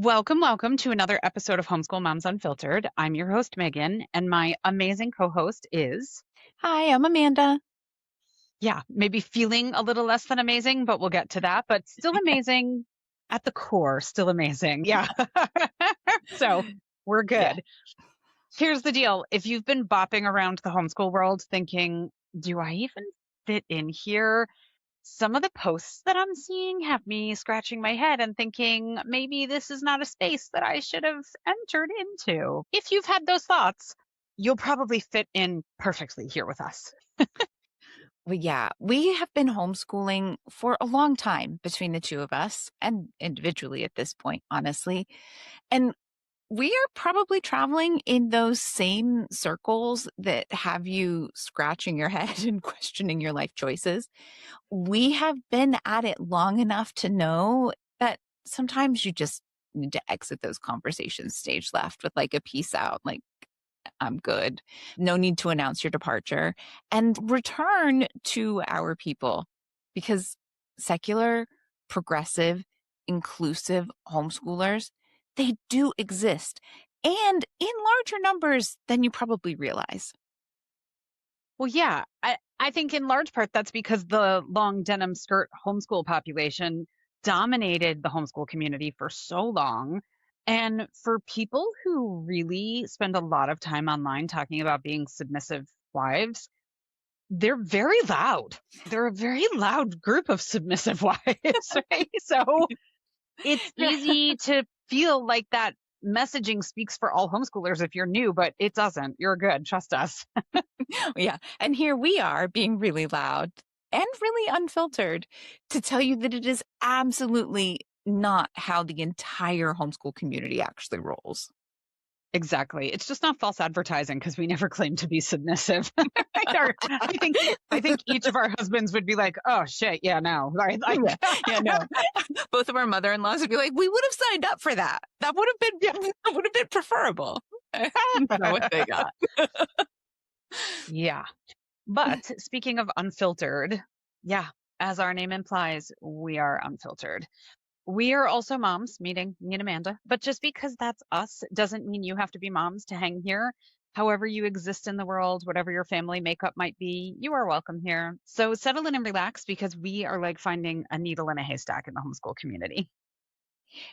Welcome to another episode of Homeschool Moms Unfiltered. I'm your host, Megan, and my amazing co host is, Hi, I'm Amanda. yeah, maybe feeling a little less than amazing, but we'll get to that, but still amazing at the core, still amazing. Yeah. So we're Yeah. good. Here's the deal. If you've been bopping around the homeschool world thinking, do I even fit in here? Some of the posts that I'm seeing have me scratching my head and thinking maybe this is not a space that I should have entered into. If you've had those thoughts, you'll probably fit in perfectly here with us. Well, yeah, we have been homeschooling for a long time between the two of us and individually at this point, honestly. And we are probably traveling in those same circles that have you scratching your head and questioning your life choices. We have been at it long enough to know that sometimes you just need to exit those conversations stage left with like a peace out, like, I'm good. No need to announce your departure and return to our people because secular, progressive, inclusive homeschoolers, they do exist and in larger numbers than you probably realize. Well, yeah, I think in large part that's because the long denim skirt homeschool population dominated the homeschool community for so long. And for people who really spend a lot of time online talking about being submissive wives, they're very loud. They're a very loud group of submissive wives, right? So it's easy to feel like that messaging speaks for all homeschoolers if you're new, but it doesn't. You're good. Trust us. Yeah. And here we are being really loud and really unfiltered to tell you that it is absolutely not how the entire homeschool community actually rolls. Exactly. It's just not false advertising because we never claim to be submissive. I think each of our husbands would be like, "Oh shit, yeah, no." Right? Like, Yeah, yeah, no. Both of our mother-in-laws would be like, "We would have signed up for that. That would have been yeah. that would have been preferable." Not what they got. Yeah. But speaking of unfiltered, yeah, as our name implies, we are unfiltered. We are also moms, meaning me and Amanda. But just because that's us doesn't mean you have to be moms to hang here. However, you exist in the world, whatever your family makeup might be, you are welcome here. So settle in and relax because we are like finding a needle in a haystack in the homeschool community.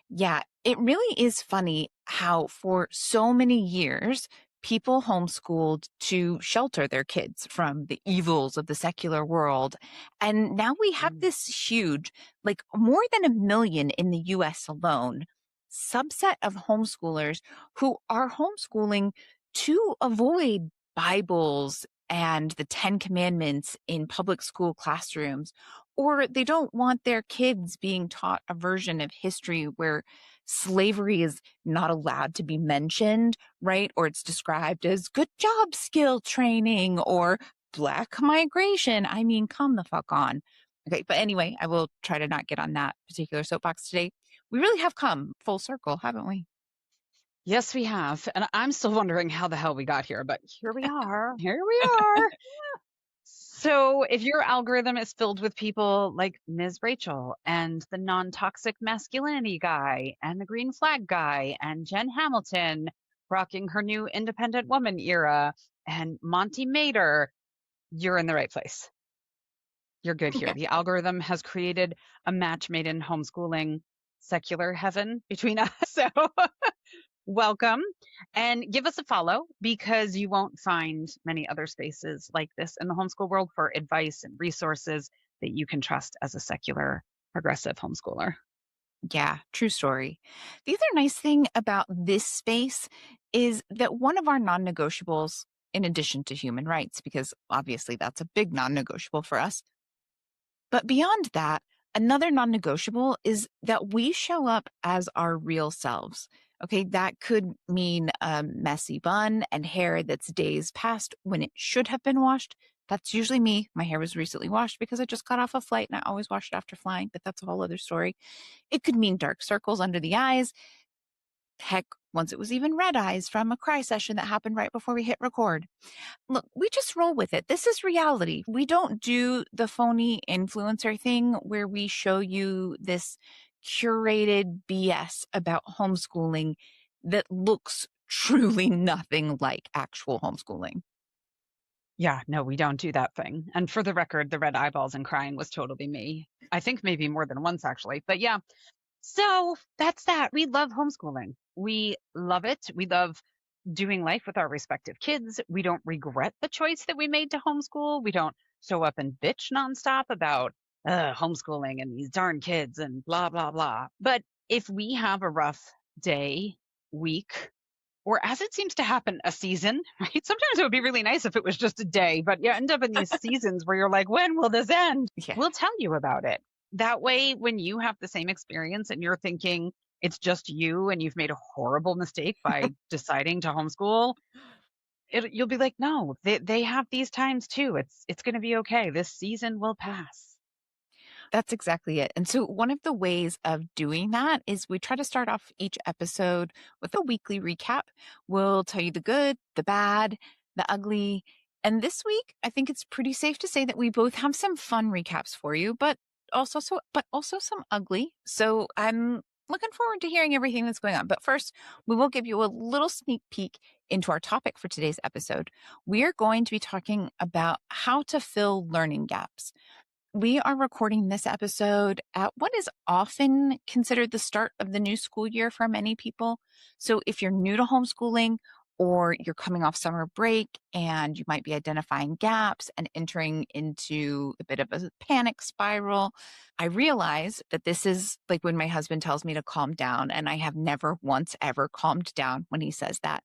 Yeah, it really is funny how for so many years people homeschooled to shelter their kids from the evils of the secular world. And now we have Mm. this huge, like more than 1 million in the US alone, subset of homeschoolers who are homeschooling to avoid Bibles and the 10 Commandments in public school classrooms, or they don't want their kids being taught a version of history where slavery is not allowed to be mentioned, right? Or it's described as good job skill training or black migration. I mean, come the fuck on. Okay. But anyway, I will try to not get on that particular soapbox today. We really have come full circle, haven't we? Yes, we have. And I'm still wondering how the hell we got here, but here we are. Here we are. So, if your algorithm is filled with people like Ms. Rachel and the non toxic masculinity guy and the green flag guy and Jen Hamilton rocking her new independent woman era and Monty Mater, you're in the right place. You're good here. Okay. The algorithm has created a match made in homeschooling secular heaven between us. So, welcome and give us a follow because you won't find many other spaces like this in the homeschool world for advice and resources that you can trust as a secular progressive homeschooler. Yeah, true story. The other nice thing about this space is that one of our non negotiables, in addition to human rights, because obviously that's a big non negotiable for us, but beyond that, another non negotiable is that we show up as our real selves. Okay, that could mean a messy bun and hair that's days past when it should have been washed. That's usually me. My hair was recently washed because I just got off a flight and I always wash it after flying, but that's a whole other story. It could mean dark circles under the eyes. Heck, once it was even red eyes from a cry session that happened right before we hit record. Look, we just roll with it. This is reality. We don't do the phony influencer thing where we show you this curated BS about homeschooling that looks truly nothing like actual homeschooling. Yeah, no, we don't do that thing. And for the record, the red eyeballs and crying was totally me. I think maybe more than once actually. But yeah, so that's that. We love homeschooling. We love it. We love doing life with our respective kids. We don't regret the choice that we made to homeschool. We don't show up and bitch nonstop about homeschooling and these darn kids and blah, blah, blah. But if we have a rough day, week, or as it seems to happen, a season, right? Sometimes it would be really nice if it was just a day, but you end up in these seasons where you're like, when will this end? Yeah. We'll tell you about it. That way, when you have the same experience and you're thinking it's just you and you've made a horrible mistake by deciding to homeschool, you'll be like, no, they have these times too. It's going to be okay. This season will pass. That's exactly it. And so, one of the ways of doing that is we try to start off each episode with a weekly recap. We'll tell you the good, the bad, the ugly. And this week, I think it's pretty safe to say that we both have some fun recaps for you, but also some ugly. So, I'm looking forward to hearing everything that's going on. But first, we will give you a little sneak peek into our topic for today's episode. We are going to be talking about how to fill learning gaps. We are recording this episode at what is often considered the start of the new school year for many people. So if you're new to homeschooling or you're coming off summer break and you might be identifying gaps and entering into a bit of a panic spiral, I realize that this is like when my husband tells me to calm down, and I have never once ever calmed down when he says that.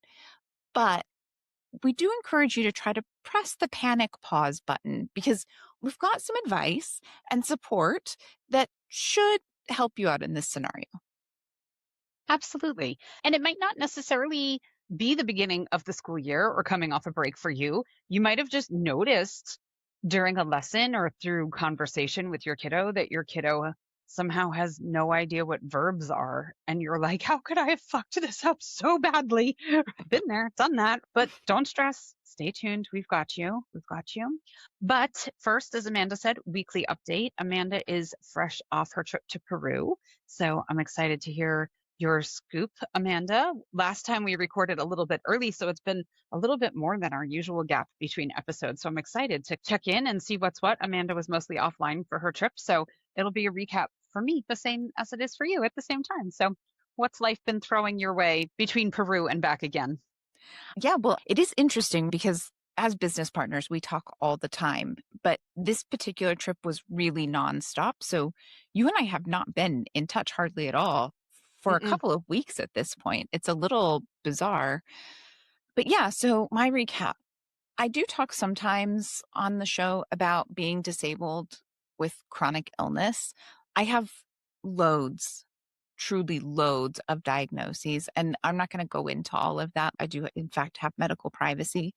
But we do encourage you to try to press the panic pause button because we've got some advice and support that should help you out in this scenario. Absolutely. And it might not necessarily be the beginning of the school year or coming off a break for you. You might have just noticed during a lesson or through conversation with your kiddo that your kiddo somehow has no idea what verbs are. And you're like, how could I have fucked this up so badly? I've been there, done that. But don't stress. Stay tuned. We've got you. We've got you. But first, as Amanda said, weekly update. Amanda is fresh off her trip to Peru. So I'm excited to hear your scoop, Amanda. Last time we recorded a little bit early, so it's been a little bit more than our usual gap between episodes. So I'm excited to check in and see what's what. Amanda was mostly offline for her trip, so it'll be a recap for me, the same as it is for you at the same time. So what's life been throwing your way between Peru and back again? Yeah, well, it is interesting because as business partners, we talk all the time, but this particular trip was really nonstop. So you and I have not been in touch hardly at all for a Mm-mm. couple of weeks at this point. It's a little bizarre. But yeah, so my recap. I do talk sometimes on the show about being disabled with chronic illness. I have loads, truly loads of diagnoses, and I'm not going to go into all of that. I do, in fact, have medical privacy,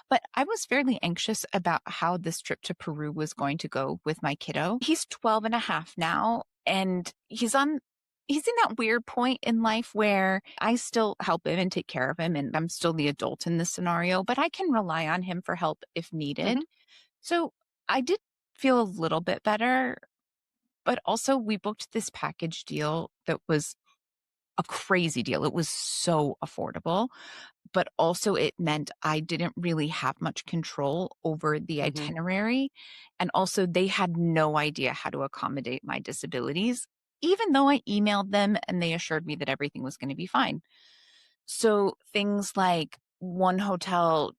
but I was fairly anxious about how this trip to Peru was going to go with my kiddo. He's 12 and a half now, and he's in that weird point in life where I still help him and take care of him, and I'm still the adult in this scenario, but I can rely on him for help if needed. Hmm. So I did feel a little bit better, but also we booked this package deal that was a crazy deal. It was so affordable, but also it meant I didn't really have much control over the Hmm. itinerary. And also, they had no idea how to accommodate my disabilities, even though I emailed them and they assured me that everything was going to be fine. So, things like one hotel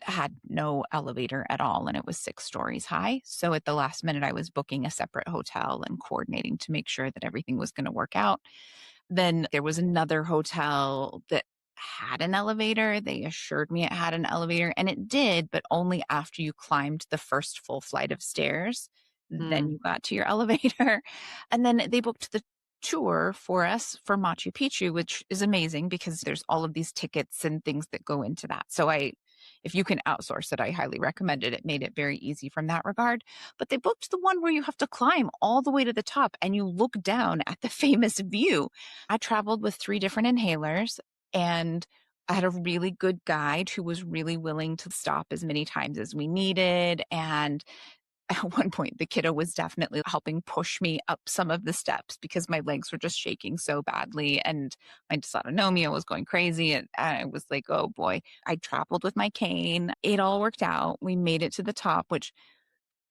had no elevator at all and it was 6 stories high. So at the last minute, I was booking a separate hotel and coordinating to make sure that everything was going to work out. Then there was another hotel that had an elevator. They assured me it had an elevator, and it did, but only after you climbed the first full flight of stairs. Then Mm. you got to your elevator. And then they booked the tour for us for Machu Picchu, which is amazing because there's all of these tickets and things that go into that. So if you can outsource it, I highly recommend it. It made it very easy from that regard. But they booked the one where you have to climb all the way to the top and you look down at the famous view. I traveled with 3 different inhalers, and I had a really good guide who was really willing to stop as many times as we needed. And At one point, the kiddo was definitely helping push me up some of the steps because my legs were just shaking so badly and my dysautonomia was going crazy. And I was like, oh boy, I traveled with my cane. It all worked out. We made it to the top, which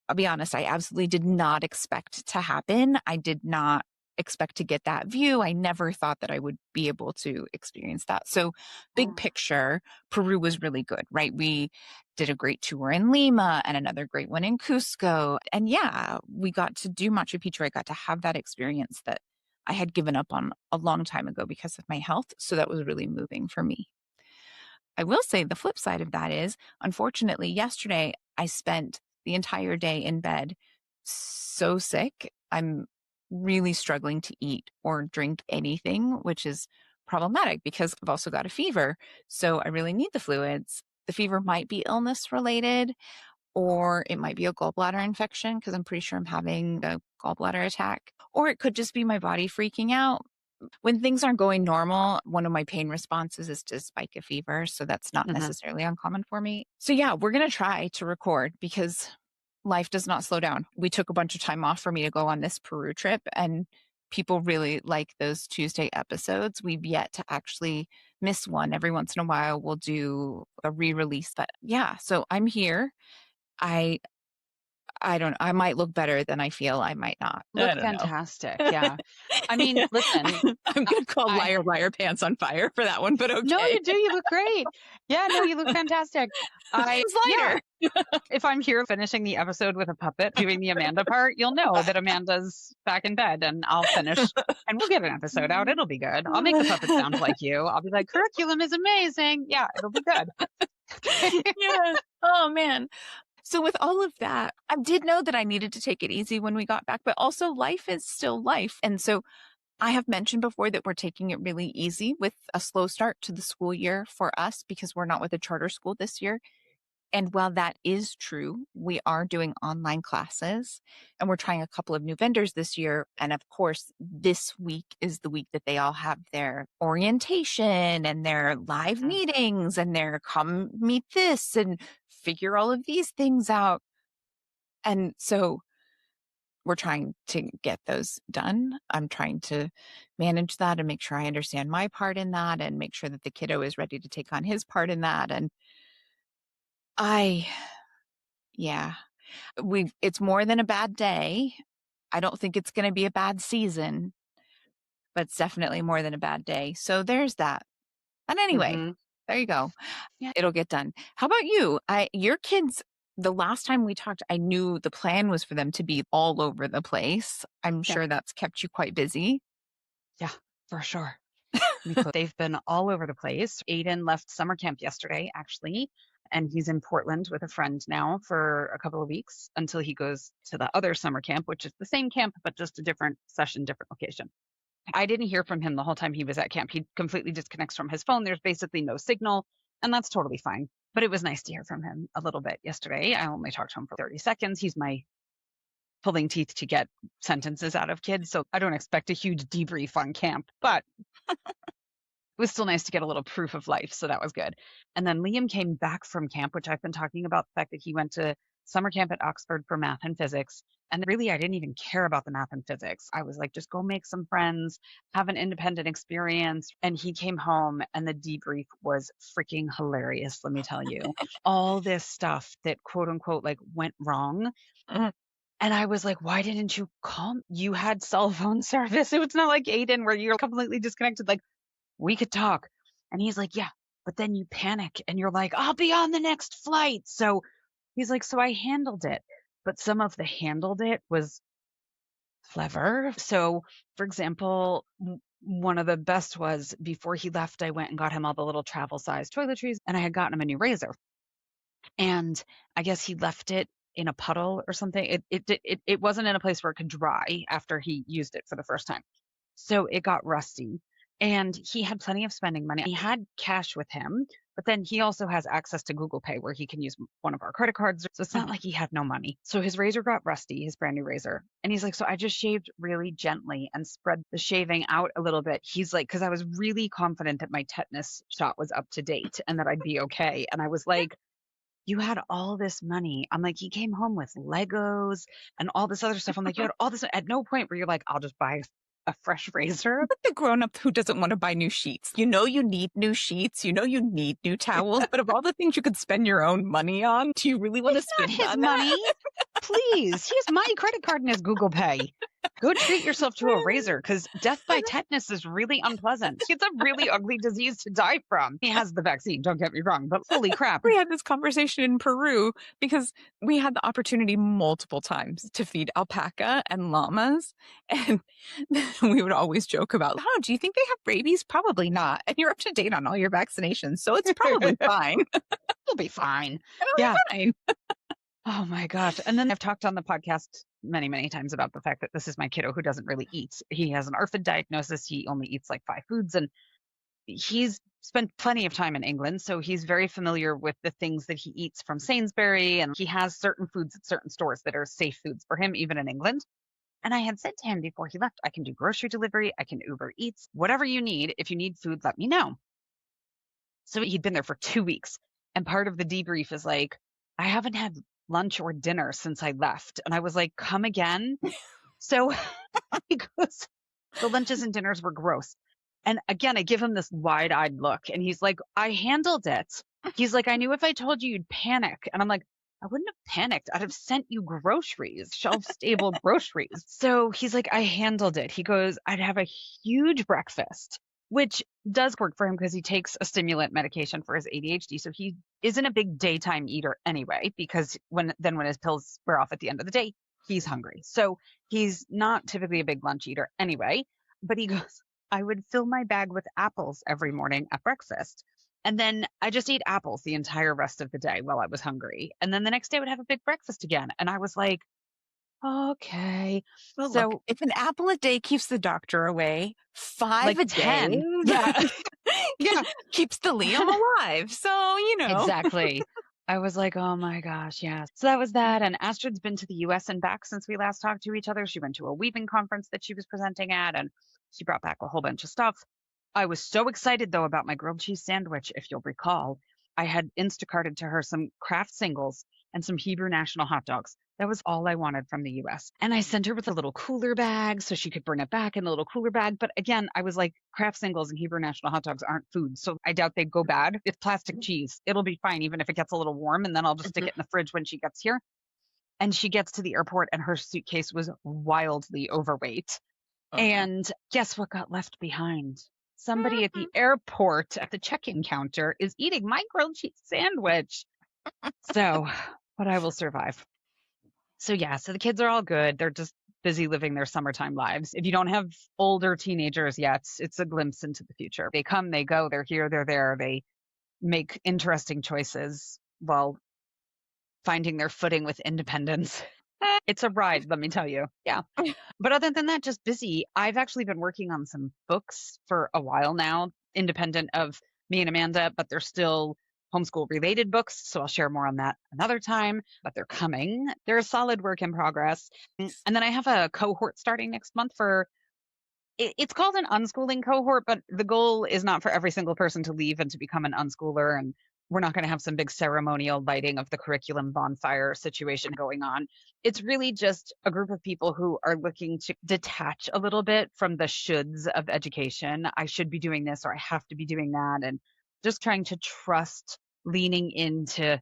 I'll be honest, I absolutely did not expect to happen. I did not expect to get that view. I never thought that I would be able to experience that. So, big Mm. picture, Peru was really good, right? We did a great tour in Lima and another great one in Cusco. And yeah, we got to do Machu Picchu. I got to have that experience that I had given up on a long time ago because of my health. So, that was really moving for me. I will say the flip side of that is, unfortunately, yesterday I spent the entire day in bed so sick. I'm really struggling to eat or drink anything, which is problematic because I've also got a fever. So I really need the fluids. The fever might be illness related, or it might be a gallbladder infection because I'm pretty sure I'm having a gallbladder attack, or it could just be my body freaking out. When things aren't going normal, one of my pain responses is to spike a fever. So that's not Mhm. necessarily uncommon for me. So yeah, we're going to try to record because life does not slow down. We took a bunch of time off for me to go on this Peru trip, and people really like those Tuesday episodes. We've yet to actually miss one. Every once in a while, we'll do a re-release. But yeah, so I'm here. I I don't I might look better than I feel. I might not. I Look don't know. fantastic. Yeah. I mean, listen, I'm I, gonna call I liar liar pants on fire for that one, but no, okay. you do. You look great. Yeah, no, you look fantastic. This one's Yeah, lighter. if I'm here finishing the episode with a puppet doing the Amanda part, you'll know that Amanda's back in bed and I'll finish and we'll get an episode out. It'll be good. I'll make the puppet sound like you. I'll be like, curriculum is amazing. Yeah, it'll be good. Yeah. Oh man. So with all of that, I did know that I needed to take it easy when we got back, but also life is still life. And so I have mentioned before that we're taking it really easy with a slow start to the school year for us because we're not with a charter school this year. And while that is true, we are doing online classes and we're trying a couple of new vendors this year. And of course, this week is the week that they all have their orientation and their live Mhm. meetings and their come meet this and figure all of these things out. And so we're trying to get those done. I'm trying to manage that and make sure I understand my part in that and make sure that the kiddo is ready to take on his part in that. And I, yeah, it's more than a bad day. I don't think it's going to be a bad season, but it's definitely more than a bad day. So there's that. And anyway, Mhm. there you go. Yeah. It'll get done. How about you? Your kids, the last time we talked, I knew the plan was for them to be all over the place. I'm Yeah. sure that's kept you quite busy. Yeah, for sure. They've been all over the place. Aiden left summer camp yesterday, actually, and he's in Portland with a friend now for a couple of weeks until he goes to the other summer camp, which is the same camp, but just a different session, different location. I didn't hear from him the whole time he was at camp. He completely disconnects from his phone. There's basically no signal, and that's totally fine. But it was nice to hear from him a little bit yesterday. I only talked to him for 30 seconds. He's my pulling teeth to get sentences out of kids. So I don't expect a huge debrief on camp, but it was still nice to get a little proof of life. So that was good. And then Liam came back from camp, which I've been talking about the fact that he went to summer camp at Oxford for math and physics. And really, I didn't even care about the math and physics. I was like, just go make some friends, have an independent experience. And he came home, and the debrief was freaking hilarious. Let me tell you, all this stuff that quote unquote like went wrong. Mhm. And I was like, why didn't you call? You had cell phone service. It was not like Aiden where you're completely disconnected. Like, we could talk. And he's like, yeah, but then you panic and you're like, I'll be on the next flight. So he's like, so I handled it. But some of the handled it was clever. So, for example, one of the best was before he left, I went and got him all the little travel size toiletries and I had gotten him a new razor. And I guess he left it in a puddle or something. It wasn't in a place where it could dry after he used it for the first time. So it got rusty. And he had plenty of spending money. He had cash with him, but then he also has access to Google Pay where he can use one of our credit cards. So it's not like he had no money. So his razor got rusty, his brand new razor. And he's like, so I just shaved really gently and spread the shaving out a little bit. He's like, because I was really confident that my tetanus shot was up to date and that I'd be okay. And I was like, you had all this money. I'm like, he came home with Legos and all this other stuff. I'm like, you had all this at no point where you're like, I'll just buy a fresh razor. Like the grown up who doesn't want to buy new sheets. You know, you need new sheets. You know, you need new towels. But of all the things you could spend your own money on, do you really want to It's not spend his on that? money. Please, here's my credit card and his Google Pay. Go treat yourself to a razor because death by tetanus is really unpleasant. It's a really ugly disease to die from. He has the vaccine, don't get me wrong, but holy crap. We had this conversation in Peru because we had the opportunity multiple times to feed alpaca and llamas. And we would always joke about, oh, do you think they have rabies? Probably not. And you're up to date on all your vaccinations. So it's probably fine. It'll be fine. It'll Yeah. be fine. Oh my gosh. And then I've talked on the podcast many, many times about the fact that this is my kiddo who doesn't really eat. He has an ARFID diagnosis. He only eats like 5 foods. And he's spent plenty of time in England, so he's very familiar with the things that he eats from Sainsbury, and he has certain foods at certain stores that are safe foods for him, even in England. And I had said to him before he left, I can do grocery delivery, I can Uber Eats, whatever you need. If you need food, let me know. So he'd been there for 2 weeks. And part of the debrief is like, I haven't had lunch or dinner since I left. And I was like, come again? So he goes, the lunches and dinners were gross. And again, I give him this wide eyed look and he's like, I handled it. He's like, I knew if I told you, you'd panic. And I'm like, I wouldn't have panicked. I'd have sent you groceries, shelf stable groceries. So he's like, I handled it. He goes, I'd have a huge breakfast, which does work for him because he takes a stimulant medication for his ADHD. So he isn't a big daytime eater anyway, because when his pills wear off at the end of the day, he's hungry. So he's not typically a big lunch eater anyway. But he goes, I would fill my bag with apples every morning at breakfast. And then I just ate apples the entire rest of the day while I was hungry. And then the next day I would have a big breakfast again. And I was like, okay. Well, look, So if an apple a day keeps the doctor away, five like a day 10. Yeah. Yeah. keeps the Liam alive. So, Exactly. I was like, oh my gosh, yeah. So that was that. And Astrid's been to the US and back since we last talked to each other. She went to a weaving conference that she was presenting at, and she brought back a whole bunch of stuff. I was so excited though about my grilled cheese sandwich, if you'll recall. I had Instacarted to her some Kraft singles and some Hebrew National hot dogs. That was all I wanted from the US. And I sent her with a little cooler bag so she could bring it back in the little cooler bag. But again, I was like, Kraft singles and Hebrew National hot dogs aren't food. So I doubt they'd go bad. It's plastic cheese. It'll be fine, even if it gets a little warm. And then I'll just stick it in the fridge when she gets here. And she gets to the airport and her suitcase was wildly overweight. And guess what got left behind? Somebody at the airport at the check-in counter is eating my grilled cheese sandwich. So, but I will survive. So yeah, so the kids are all good. They're just busy living their summertime lives. If you don't have older teenagers yet, it's a glimpse into the future. They come, they go, they're here, they're there. They make interesting choices while finding their footing with independence. It's a ride, let me tell you. Yeah. But other than that, just busy. I've actually been working on some books for a while now, independent of me and Amanda, but they're still homeschool related books. So I'll share more on that another time, but they're coming. They're a solid work in progress. And then I have a cohort starting next month for it's called an unschooling cohort, but the goal is not for every single person to leave and to become an unschooler. And we're not going to have some big ceremonial lighting of the curriculum bonfire situation going on. It's really just a group of people who are looking to detach a little bit from the shoulds of education. I should be doing this or I have to be doing that. And just trying to trust, leaning into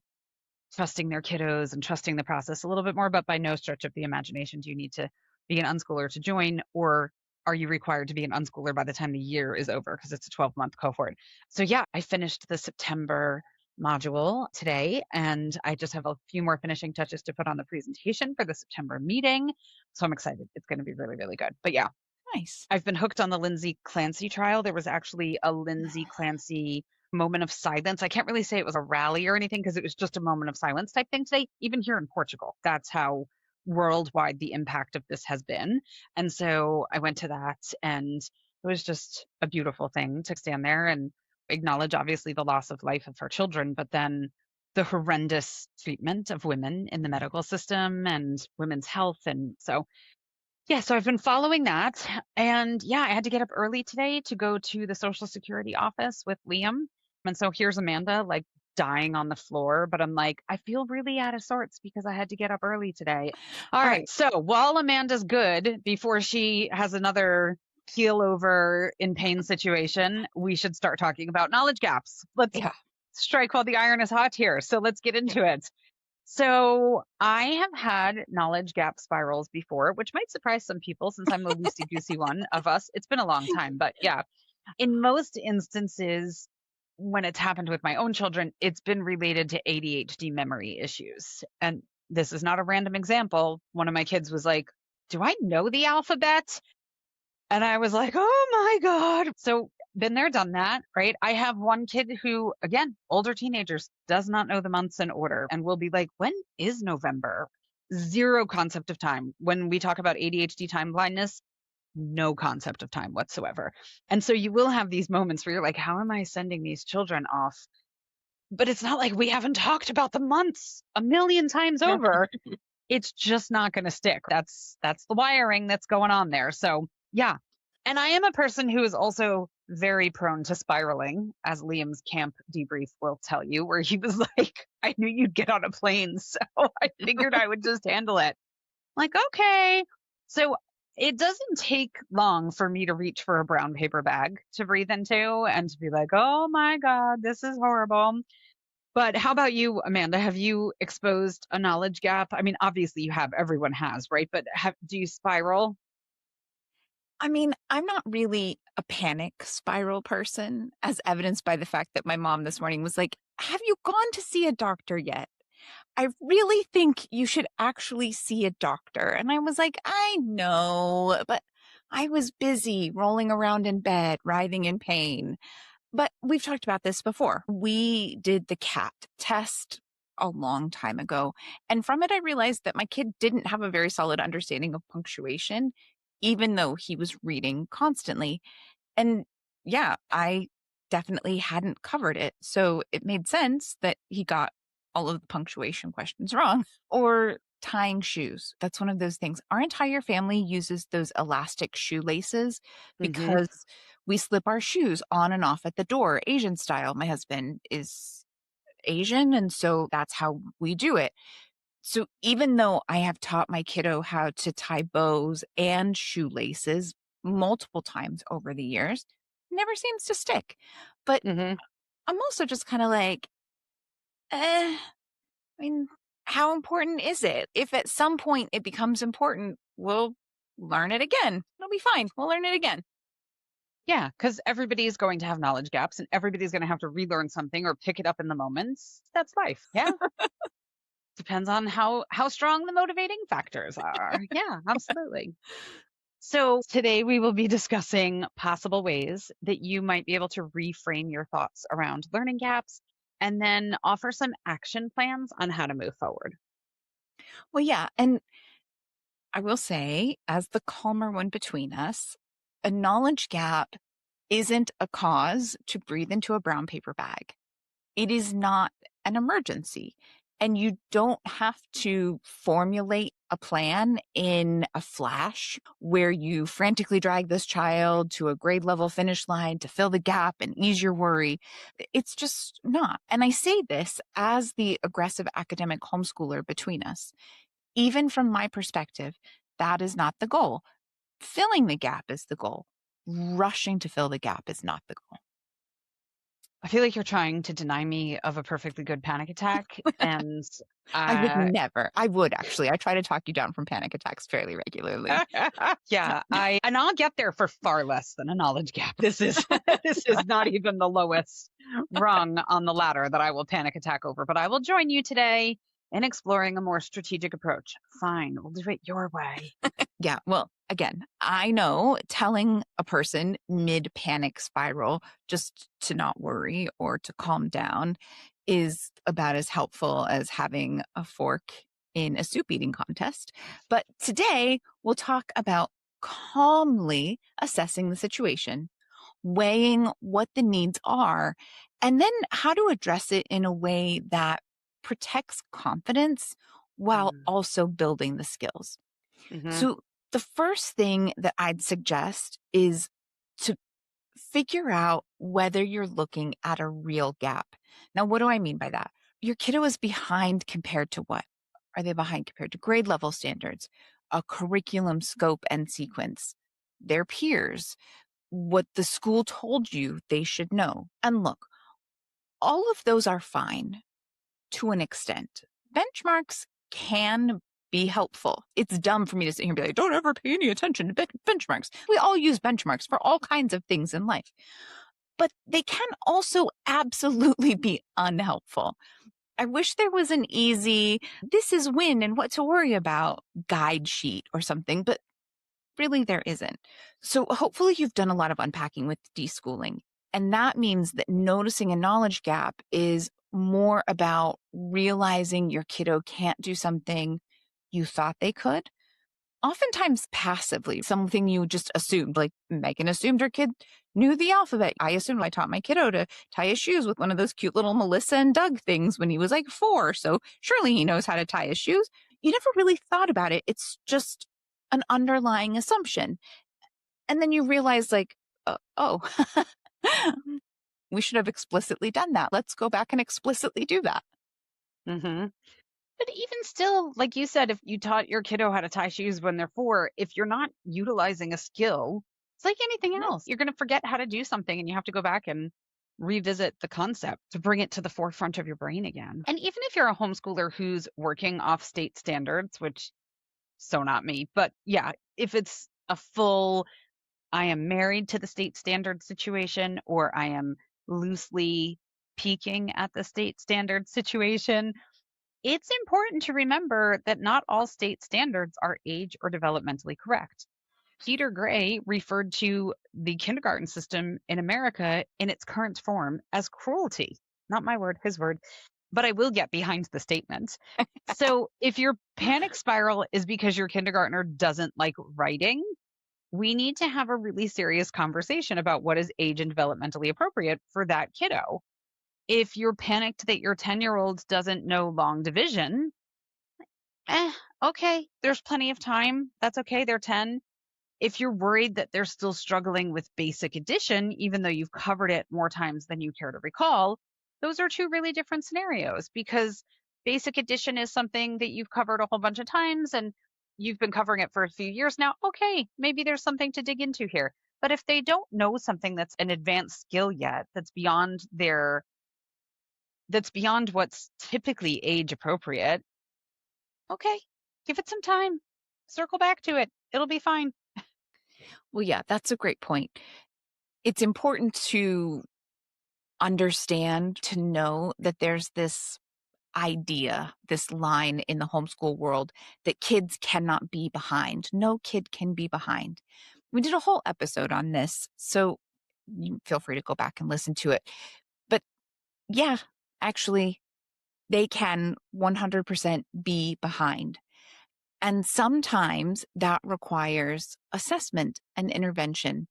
trusting their kiddos and trusting the process a little bit more. But by no stretch of the imagination do you need to be an unschooler to join, or are you required to be an unschooler by the time the year is over because it's a 12-month cohort. So yeah, I finished the September module today and I just have a few more finishing touches to put on the presentation for the September meeting. So I'm excited. It's going to be really, really good. But yeah, Nice. I've been hooked on the Lindsay Clancy trial. There was actually a Lindsay Clancy moment of silence. I can't really say it was a rally or anything because it was just a moment of silence type thing today, even here in Portugal. That's how worldwide the impact of this has been. And so I went to that and it was just a beautiful thing to stand there and acknowledge obviously the loss of life of her children, but then the horrendous treatment of women in the medical system and women's health. And so yeah, so I've been following that. And yeah, I had to get up early today to go to the Social Security office with Liam. And so here's Amanda, like dying on the floor, but I'm like, I feel really out of sorts because I had to get up early today. All right. So while Amanda's good, before she has another keel over in pain situation, we should start talking about knowledge gaps. Let's Yeah. strike while the iron is hot here. So let's get into it. So I have had knowledge gap spirals before, which might surprise some people since I'm the loosey goosey one of us. It's been a long time, but yeah, in most instances, when it's happened with my own children, it's been related to ADHD memory issues. And this is not a random example. One of my kids was like, "Do I know the alphabet?" And I was like, "Oh my God." So, been there, done that, right? I have one kid who, again, older teenagers, does not know the months in order and will be like, "When is November?" Zero concept of time. When we talk about ADHD time blindness, no concept of time whatsoever. And so you will have these moments where you're like, how am I sending these children off? But it's not like we haven't talked about the months a million times over. It's just not going to stick. That's the wiring that's going on there. So, yeah. And I am a person who is also very prone to spiraling, as Liam's camp debrief will tell you, where he was like, I knew you'd get on a plane, so I figured I would just handle it. Like, okay. So it doesn't take long for me to reach for a brown paper bag to breathe into and to be like, oh my God, this is horrible. But how about you, Amanda? Have you exposed a knowledge gap? I mean, obviously you have, everyone has, right? But do you spiral? I mean, I'm not really a panic spiral person, as evidenced by the fact that my mom this morning was like, "Have you gone to see a doctor yet? I really think you should actually see a doctor." And I was like, "I know, but I was busy rolling around in bed, writhing in pain." But we've talked about this before. We did the CAT test a long time ago. And from it, I realized that my kid didn't have a very solid understanding of punctuation, even though he was reading constantly. And yeah, I definitely hadn't covered it. So it made sense that he got all of the punctuation questions wrong. Or tying shoes. That's one of those things. Our entire family uses those elastic shoelaces Mm-hmm. because we slip our shoes on and off at the door, Asian style. My husband is Asian, and so that's how we do it. So even though I have taught my kiddo how to tie bows and shoelaces multiple times over the years, it never seems to stick. But Mm-hmm. I'm also just kind of like, I mean, how important is it? If at some point it becomes important, we'll learn it again. It'll be fine. We'll learn it again. Yeah, because everybody is going to have knowledge gaps and everybody's going to have to relearn something or pick it up in the moments. That's life. Yeah. Depends on how strong the motivating factors are. Yeah, absolutely. So today we will be discussing possible ways that you might be able to reframe your thoughts around learning gaps and then offer some action plans on how to move forward. Well, yeah. And I will say, as the calmer one between us, a knowledge gap isn't a cause to breathe into a brown paper bag. It is not an emergency. And you don't have to formulate a plan in a flash where you frantically drag this child to a grade level finish line to fill the gap and ease your worry. It's just not. And I say this as the aggressive academic homeschooler between us. Even from my perspective, that is not the goal. Filling the gap is the goal. Rushing to fill the gap is not the goal. I feel like you're trying to deny me of a perfectly good panic attack. And I would uh, never. I would actually. I try to talk you down from panic attacks fairly regularly. yeah, I'll get there for far less than a knowledge gap. This is this is not even the lowest rung on the ladder that I will panic attack over, but I will join you today in exploring a more strategic approach. Fine, we'll do it your way. Yeah. Well, again, I know telling a person mid panic spiral just to not worry or to calm down is about as helpful as having a fork in a soup eating contest. But today we'll talk about calmly assessing the situation, weighing what the needs are, and then how to address it in a way that protects confidence while also building the skills. Mm-hmm. So, the first thing that I'd suggest is to figure out whether you're looking at a real gap. Now, what do I mean by that? Your kiddo is behind compared to what? Are they behind compared to grade level standards, a curriculum scope and sequence, their peers, what the school told you they should know? And look, all of those are fine to an extent. Benchmarks can be helpful. It's dumb for me to sit here and be like, don't ever pay any attention to benchmarks. We all use benchmarks for all kinds of things in life, but they can also absolutely be unhelpful. I wish there was an easy, this is when and what to worry about guide sheet or something, but really there isn't. So hopefully you've done a lot of unpacking with deschooling. And that means that noticing a knowledge gap is more about realizing your kiddo can't do something you thought they could, oftentimes passively, something you just assumed. Like Megan assumed her kid knew the alphabet. I assumed I taught my kiddo to tie his shoes with one of those cute little Melissa and Doug things when he was like 4. So surely he knows how to tie his shoes. You never really thought about it. It's just an underlying assumption. And then you realize, like, oh, we should have explicitly done that. Let's go back and explicitly do that. Hmm. But even still, like you said, if you taught your kiddo how to tie shoes when they're 4, if you're not utilizing a skill, it's like anything else. You're going to forget how to do something and you have to go back and revisit the concept to bring it to the forefront of your brain again. And even if you're a homeschooler who's working off state standards, which so not me, but yeah, if it's a full, I am married to the state standard situation, or I am loosely peaking at the state standard situation, it's important to remember that not all state standards are age or developmentally correct. Peter Gray referred to the kindergarten system in America in its current form as cruelty. Not my word, his word, but I will get behind the statement. So if your panic spiral is because your kindergartner doesn't like writing, we need to have a really serious conversation about what is age and developmentally appropriate for that kiddo. If you're panicked that your 10-year-old doesn't know long division, eh, okay, there's plenty of time. That's okay. They're 10. If you're worried that they're still struggling with basic addition, even though you've covered it more times than you care to recall, those are two really different scenarios, because basic addition is something that you've covered a whole bunch of times and you've been covering it for a few years now. Okay, maybe there's something to dig into here. But if they don't know something that's an advanced skill yet, that's beyond what's typically age appropriate, okay, give it some time. Circle back to it. It'll be fine. Well, yeah, that's a great point. It's important to understand, to know that there's this idea, this line in the homeschool world that kids cannot be behind. No kid can be behind. We did a whole episode on this, so you feel free to go back and listen to it. But yeah, actually, they can 100% be behind. And sometimes that requires assessment and intervention,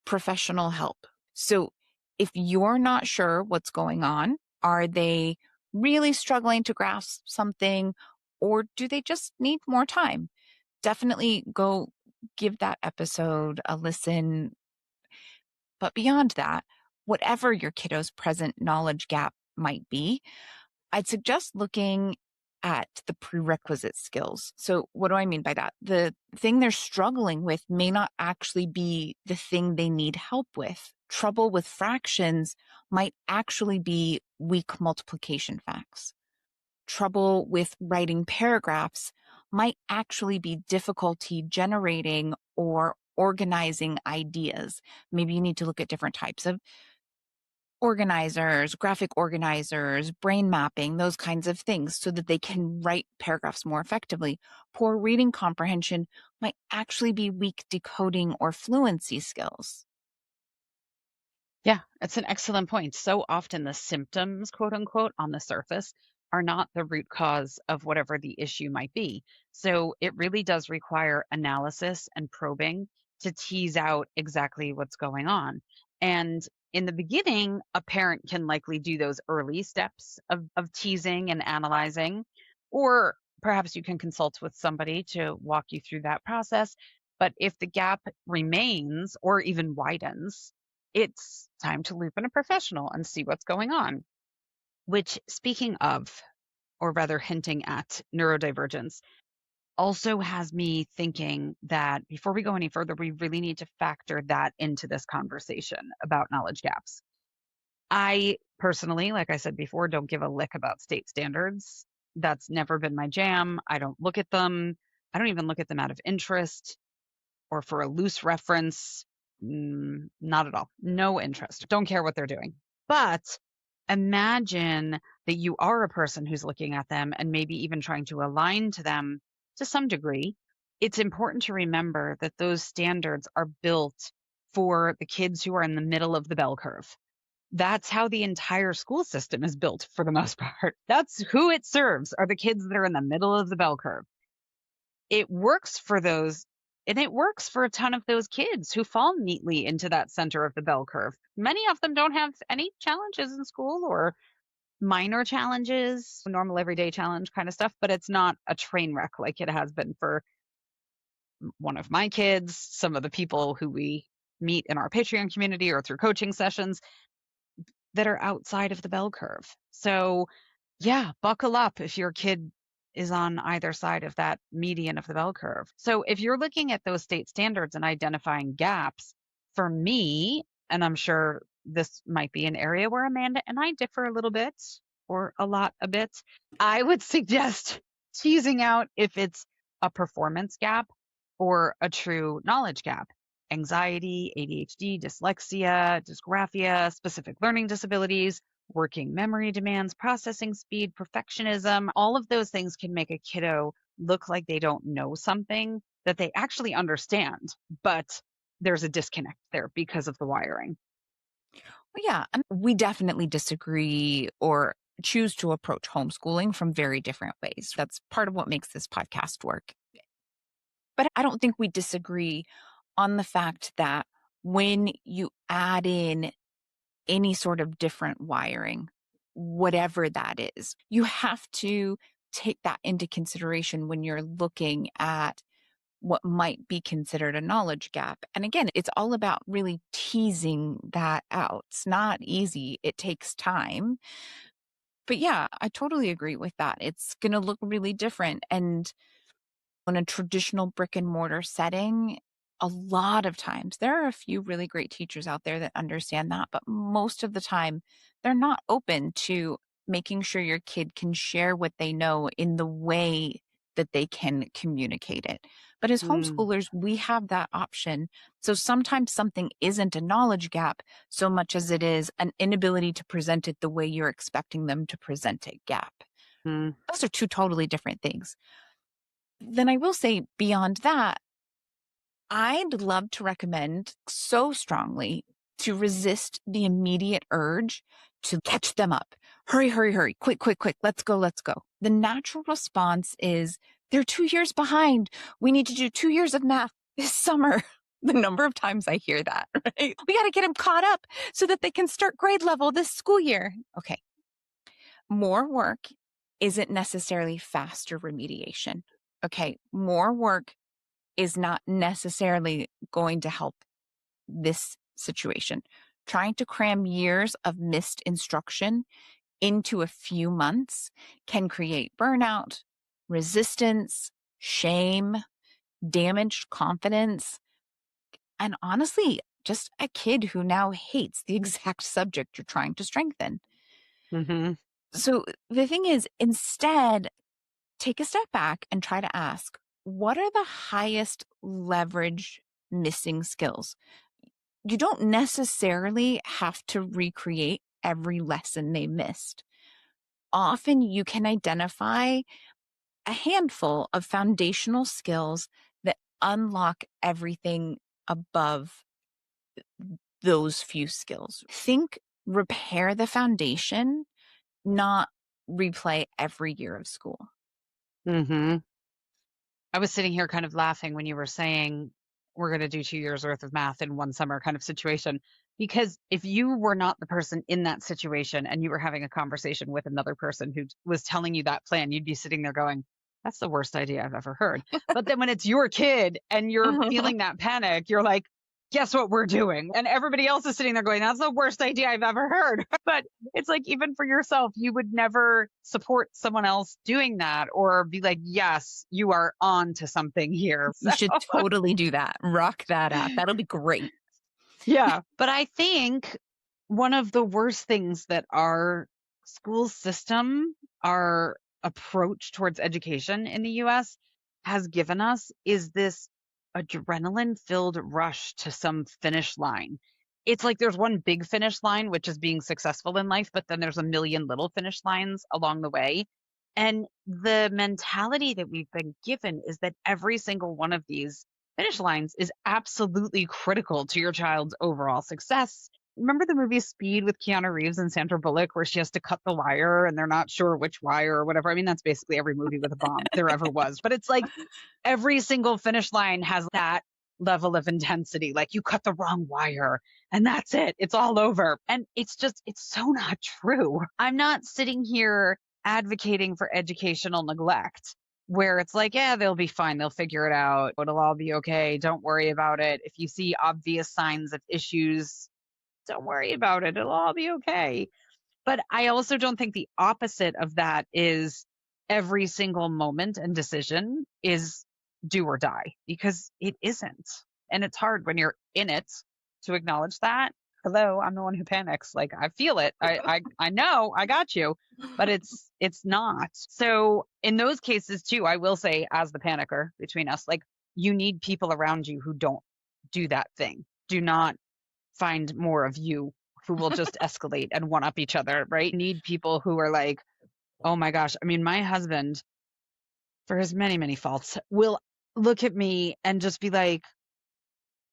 professional help. So if you're not sure what's going on, are they really struggling to grasp something, or do they just need more time? Definitely go give that episode a listen. But beyond that, whatever your kiddo's present knowledge gap might be, I'd suggest looking at the prerequisite skills. So, what do I mean by that? The thing they're struggling with may not actually be the thing they need help with. Trouble with fractions might actually be weak multiplication facts. Trouble with writing paragraphs might actually be difficulty generating or organizing ideas. Maybe you need to look at different types of organizers, graphic organizers, brain mapping, those kinds of things so that they can write paragraphs more effectively. Poor reading comprehension might actually be weak decoding or fluency skills. Yeah, it's an excellent point. So often the symptoms, quote unquote, on the surface are not the root cause of whatever the issue might be. So it really does require analysis and probing to tease out exactly what's going on. And in the beginning, a parent can likely do those early steps of teasing and analyzing, or perhaps you can consult with somebody to walk you through that process. But if the gap remains or even widens, it's time to loop in a professional and see what's going on. which, speaking of, or rather hinting at neurodivergence, also has me thinking that before we go any further, we really need to factor that into this conversation about knowledge gaps. I personally, like I said before, don't give a lick about state standards. That's never been my jam. I don't look at them. I don't even look at them out of interest or for a loose reference. Not at all. No interest. Don't care what they're doing. But imagine that you are a person who's looking at them and maybe even trying to align to them to some degree. It's important to remember that those standards are built for the kids who are in the middle of the bell curve. That's how the entire school system is built for the most part. That's who it serves, are the kids that are in the middle of the bell curve. It works for those, and it works for a ton of those kids who fall neatly into that center of the bell curve. Many of them don't have any challenges in school or minor challenges, normal everyday challenge kind of stuff, but it's not a train wreck like it has been for one of my kids, some of the people who we meet in our Patreon community or through coaching sessions that are outside of the bell curve. So, yeah, buckle up if your kid is on either side of that median of the bell curve. So, if you're looking at those state standards and identifying gaps, for me, and I'm sure this might be an area where Amanda and I differ a little bit or a bit, I would suggest teasing out if it's a performance gap or a true knowledge gap. Anxiety, ADHD, dyslexia, dysgraphia, specific learning disabilities, working memory demands, processing speed, perfectionism, all of those things can make a kiddo look like they don't know something that they actually understand, but there's a disconnect there because of the wiring. Well, yeah, and we definitely disagree or choose to approach homeschooling from very different ways. That's part of what makes this podcast work. But I don't think we disagree on the fact that when you add in any sort of different wiring, whatever that is, you have to take that into consideration when you're looking at what might be considered a knowledge gap. And again, it's all about really teasing that out. It's not easy, it takes time. But yeah, I totally agree with that. It's going to look really different. And in a traditional brick and mortar setting, a lot of times there are a few really great teachers out there that understand that, but most of the time they're not open to making sure your kid can share what they know in the way that they can communicate it. But as Mm, homeschoolers, we have that option. So sometimes something isn't a knowledge gap so much as it is an inability to present it the way you're expecting them to present it gap. mm, Those are two totally different things. Then I will say beyond that, I'd love to recommend so strongly to resist the immediate urge to catch them up. Hurry, hurry, hurry. Quick, quick, quick. Let's go, let's go. The natural response is they're 2 years behind. We need to do 2 years of math this summer. The number of times I hear that, right? We got to get them caught up so that they can start grade level this school year. Okay. More work isn't necessarily faster remediation. Okay. More work is not necessarily going to help this situation. Trying to cram years of missed instruction into a few months can create burnout, resistance, shame, damaged confidence, and honestly, just a kid who now hates the exact subject you're trying to strengthen. hmm So the thing is, instead, take a step back and try to ask, what are the highest leverage missing skills? You don't necessarily have to recreate every lesson they missed. Often you can identify a handful of foundational skills that unlock everything above those few skills. Think repair the foundation, not replay every year of school. hmm I was sitting here kind of laughing when you were saying we're going to do 2 years worth of math in one summer kind of situation. Because if you were not the person in that situation and you were having a conversation with another person who was telling you that plan, you'd be sitting there going, that's the worst idea I've ever heard. But then when it's your kid and you're feeling that panic, you're like, guess what we're doing? And everybody else is sitting there going, that's the worst idea I've ever heard. But it's like, even for yourself, you would never support someone else doing that or be like, yes, you are on to something here. You So, should totally do that. Rock that out. That'll be great. yeah. But I think one of the worst things that our school system, our approach towards education in the US has given us is this adrenaline filled rush to some finish line. It's like there's one big finish line, which is being successful in life, but then there's a million little finish lines along the way. And the mentality that we've been given is that every single one of these finish lines is absolutely critical to your child's overall success. Remember the movie Speed with Keanu Reeves and Sandra Bullock, where she has to cut the wire and they're not sure which wire or whatever? I mean, that's basically every movie with a bomb there ever was. But it's like every single finish line has that level of intensity. Like you cut the wrong wire and that's it. It's all over. And it's just, it's so not true. I'm not sitting here advocating for educational neglect where it's like, yeah, they'll be fine. They'll figure it out. It'll all be okay. Don't worry about it. If you see obvious signs of issues, don't worry about it. It'll all be okay. But I also don't think the opposite of that is every single moment and decision is do or die, because it isn't. And it's hard when you're in it to acknowledge that. Hello, I'm the one who panics. Like I feel it. I know I got you, but it's not. So in those cases too, I will say as the panicker between us, like you need people around you who don't do that thing. Do not find more of you who will just escalate and one up each other, right? You need people who are like, oh my gosh. I mean, my husband, for his many, many faults, will look at me and just be like,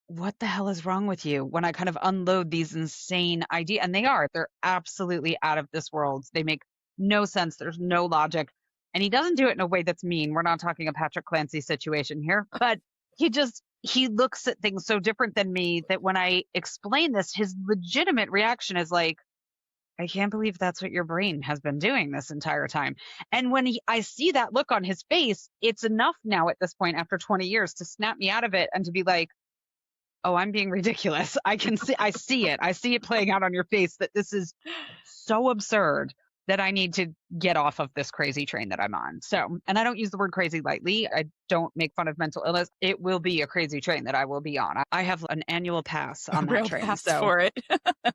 what the hell is wrong with you? When I kind of unload these insane ideas, and they're absolutely out of this world. They make no sense. There's no logic. And he doesn't do it in a way that's mean. We're not talking a Patrick Clancy situation here, but he looks at things so different than me that when I explain this, his legitimate reaction is like, I can't believe that's what your brain has been doing this entire time. And when I see that look on his face, it's enough now at this point after 20 years to snap me out of it and to be like, oh, I'm being ridiculous. I see it. I see it playing out on your face that this is so absurd that I need to get off of this crazy train that I'm on. So, and I don't use the word crazy lightly. I don't make fun of mental illness. It will be a crazy train that I will be on. I have an annual pass on that Real train. pass So for it.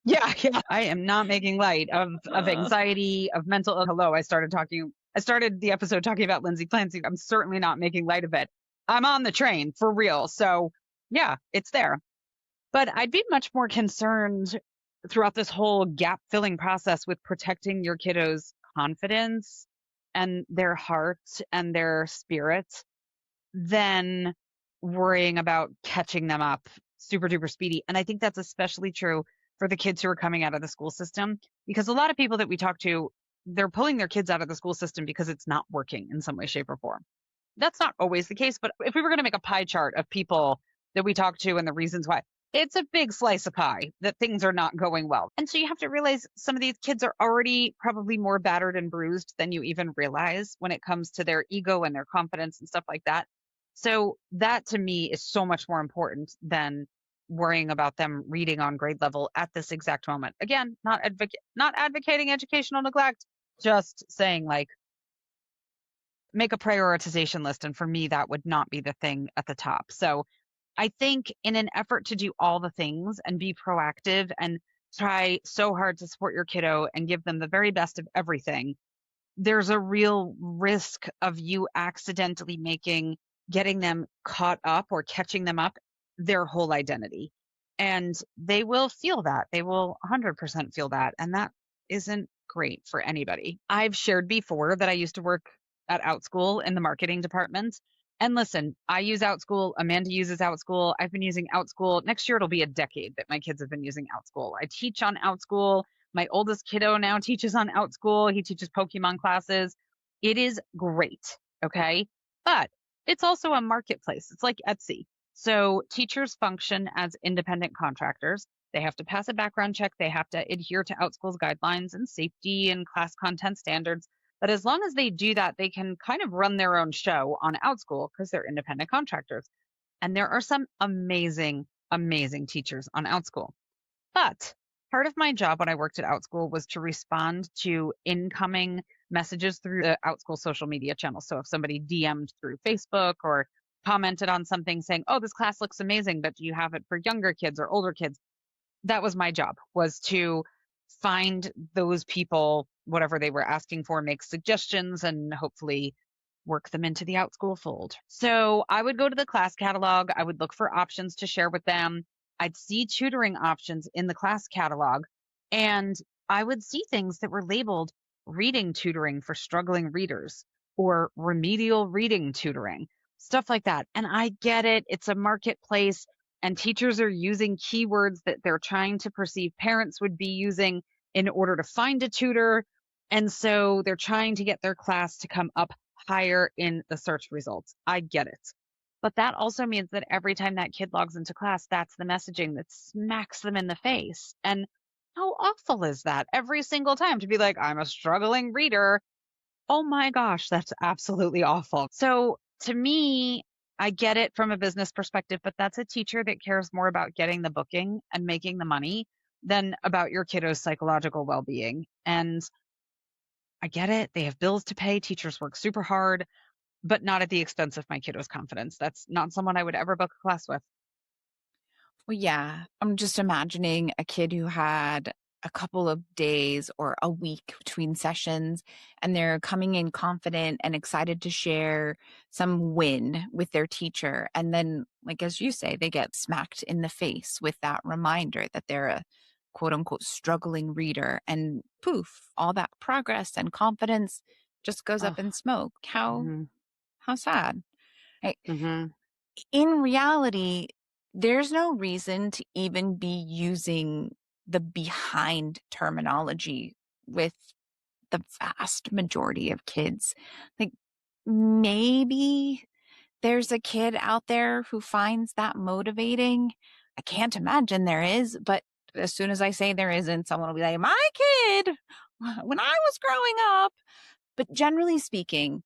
yeah, I am not making light of anxiety, of mental. Hello, I started the episode talking about Lindsay Clancy. I'm certainly not making light of it. I'm on the train for real. So yeah, it's there. But I'd be much more concerned throughout this whole gap filling process with protecting your kiddos' confidence and their heart and their spirit than worrying about catching them up super duper speedy. And I think that's especially true for the kids who are coming out of the school system, because a lot of people that we talk to, they're pulling their kids out of the school system because it's not working in some way, shape, or form. That's not always the case, but if we were going to make a pie chart of people that we talk to and the reasons why, it's a big slice of pie that things are not going well. And so you have to realize some of these kids are already probably more battered and bruised than you even realize when it comes to their ego and their confidence and stuff like that. So that to me is so much more important than worrying about them reading on grade level at this exact moment. Again, not advocating educational neglect, just saying like, make a prioritization list. And for me, that would not be the thing at the top. So I think in an effort to do all the things and be proactive and try so hard to support your kiddo and give them the very best of everything, there's a real risk of you accidentally getting them caught up or catching them up their whole identity. And they will feel that. They will 100% feel that. And that isn't great for anybody. I've shared before that I used to work at OutSchool in the marketing department. And listen, I use OutSchool. Amanda uses OutSchool. I've been using OutSchool. Next year, it'll be a decade that my kids have been using OutSchool. I teach on OutSchool. My oldest kiddo now teaches on OutSchool. He teaches Pokemon classes. It is great. Okay. But it's also a marketplace. It's like Etsy. So teachers function as independent contractors. They have to pass a background check. They have to adhere to OutSchool's guidelines and safety and class content standards. But as long as they do that, they can kind of run their own show on OutSchool because they're independent contractors. And there are some amazing, amazing teachers on OutSchool. But part of my job when I worked at OutSchool was to respond to incoming messages through the OutSchool social media channels. So if somebody DM'd through Facebook or commented on something saying, "Oh, this class looks amazing, but do you have it for younger kids or older kids?" That was my job, was to find those people, whatever they were asking for, make suggestions, and hopefully work them into the OutSchool fold. So I would go to the class catalog. I would look for options to share with them. I'd see tutoring options in the class catalog, and I would see things that were labeled reading tutoring for struggling readers or remedial reading tutoring, stuff like that. And I get it, it's a marketplace, and teachers are using keywords that they're trying to perceive parents would be using in order to find a tutor. And so they're trying to get their class to come up higher in the search results. I get it. But that also means that every time that kid logs into class, that's the messaging that smacks them in the face. And how awful is that every single time to be like, I'm a struggling reader? Oh my gosh, that's absolutely awful. So to me, I get it from a business perspective, but that's a teacher that cares more about getting the booking and making the money than about your kiddo's psychological well being. And I get it. They have bills to pay. Teachers work super hard, but not at the expense of my kiddo's confidence. That's not someone I would ever book a class with. Well, yeah, I'm just imagining a kid who had a couple of days or a week between sessions, and they're coming in confident and excited to share some win with their teacher. And then, like as you say, they get smacked in the face with that reminder that they're a quote unquote struggling reader. And poof, all that progress and confidence just goes up Oh, in smoke. hmm How sad. Right? hmm In reality, there's no reason to even be using the behind terminology with the vast majority of kids. Like maybe there's a kid out there who finds that motivating. I can't imagine there is, but as soon as I say there isn't, someone will be like, my kid, when I was growing up. But generally speaking,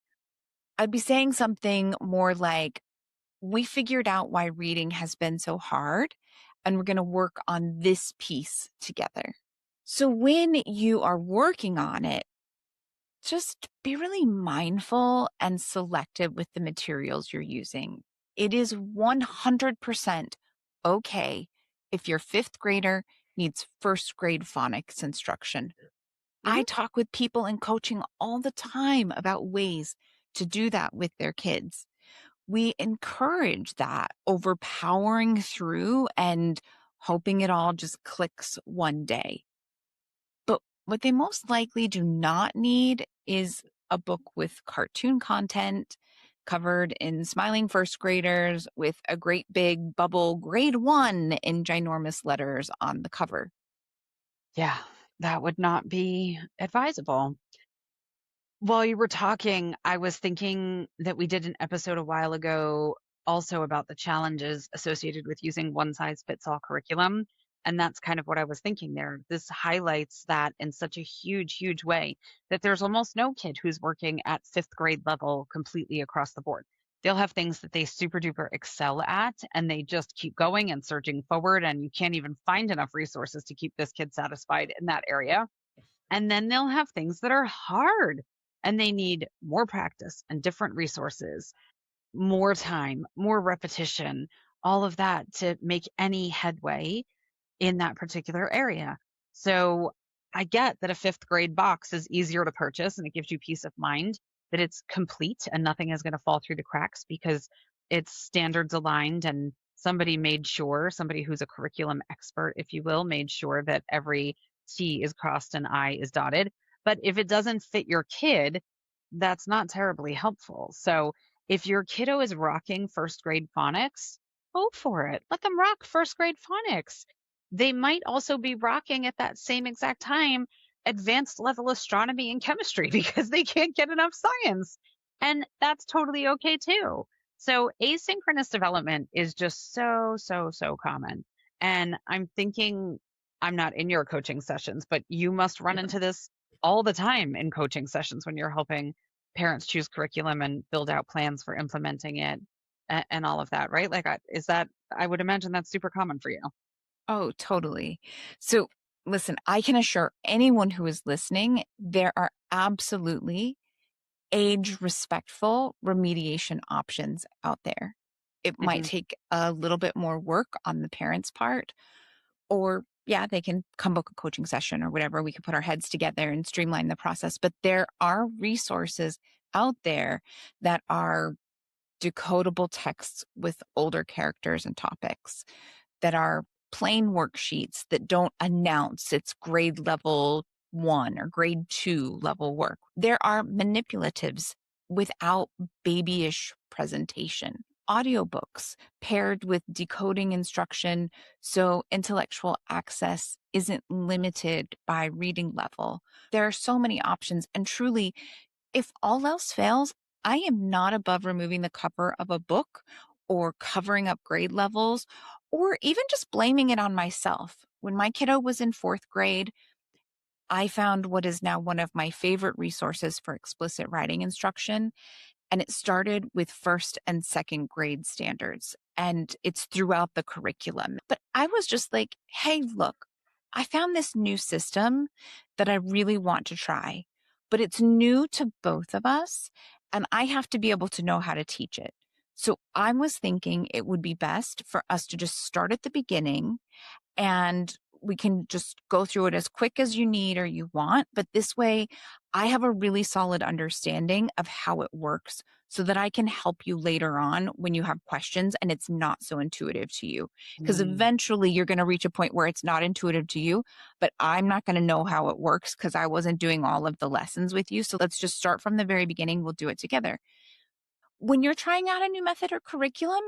I'd be saying something more like, we figured out why reading has been so hard, and we're going to work on this piece together. So when you are working on it, just be really mindful and selective with the materials you're using. It is 100% okay if your fifth grader needs first grade phonics instruction. I hmm talk with people in coaching all the time about ways to do that with their kids. We encourage that over powering through and hoping it all just clicks one day. But what they most likely do not need is a book with cartoon content covered in smiling first graders with a great big bubble grade 1 in ginormous letters on the cover. Yeah, that would not be advisable. While you were talking, I was thinking that we did an episode a while ago also about the challenges associated with using one size fits all curriculum. And that's kind of what I was thinking there. This highlights that in such a huge, huge way that there's almost no kid who's working at fifth grade level completely across the board. They'll have things that they super duper excel at, and they just keep going and surging forward. And you can't even find enough resources to keep this kid satisfied in that area. And then they'll have things that are hard and they need more practice and different resources, more time, more repetition, all of that to make any headway in that particular area. So I get that a fifth grade box is easier to purchase and it gives you peace of mind that it's complete and nothing is going to fall through the cracks because it's standards aligned and somebody made sure, somebody who's a curriculum expert, if you will, made sure that every T is crossed and I is dotted. But if it doesn't fit your kid, that's not terribly helpful. So if your kiddo is rocking first grade phonics, go for it. Let them rock first grade phonics. They might also be rocking at that same exact time advanced level astronomy and chemistry because they can't get enough science. And that's totally okay too. So asynchronous development is just so, so, so common. And I'm thinking, I'm not in your coaching sessions, but you must run into this all the time in coaching sessions when you're helping parents choose curriculum and build out plans for implementing it. and all of that, right? Like, is that, I would imagine that's super common for you. Oh, totally. So, listen, I can assure anyone who is listening, there are absolutely age respectful remediation options out there. It might Hmm. take a little bit more work on the parents' part, or yeah, they can come book a coaching session or whatever. We can put our heads together and streamline the process. But there are resources out there that are decodable texts with older characters and topics, that are plain worksheets that don't announce it's grade level 1 or grade 2 level work. There are manipulatives without babyish presentation. Audiobooks paired with decoding instruction so intellectual access isn't limited by reading level. There are so many options, and truly, if all else fails, I am not above removing the cover of a book or covering up grade levels or even just blaming it on myself. When my kiddo was in fourth grade, I found what is now one of my favorite resources for explicit writing instruction. And it started with first and second grade standards, and it's throughout the curriculum. But I was just like, hey, look, I found this new system that I really want to try, but it's new to both of us, and I have to be able to know how to teach it. So I was thinking it would be best for us to just start at the beginning, and we can just go through it as quick as you need or you want. But this way, I have a really solid understanding of how it works so that I can help you later on when you have questions and it's not so intuitive to you. Because Mm. eventually you're going to reach a point where it's not intuitive to you, but I'm not going to know how it works because I wasn't doing all of the lessons with you. So let's just start from the very beginning. We'll do it together. When you're trying out a new method or curriculum,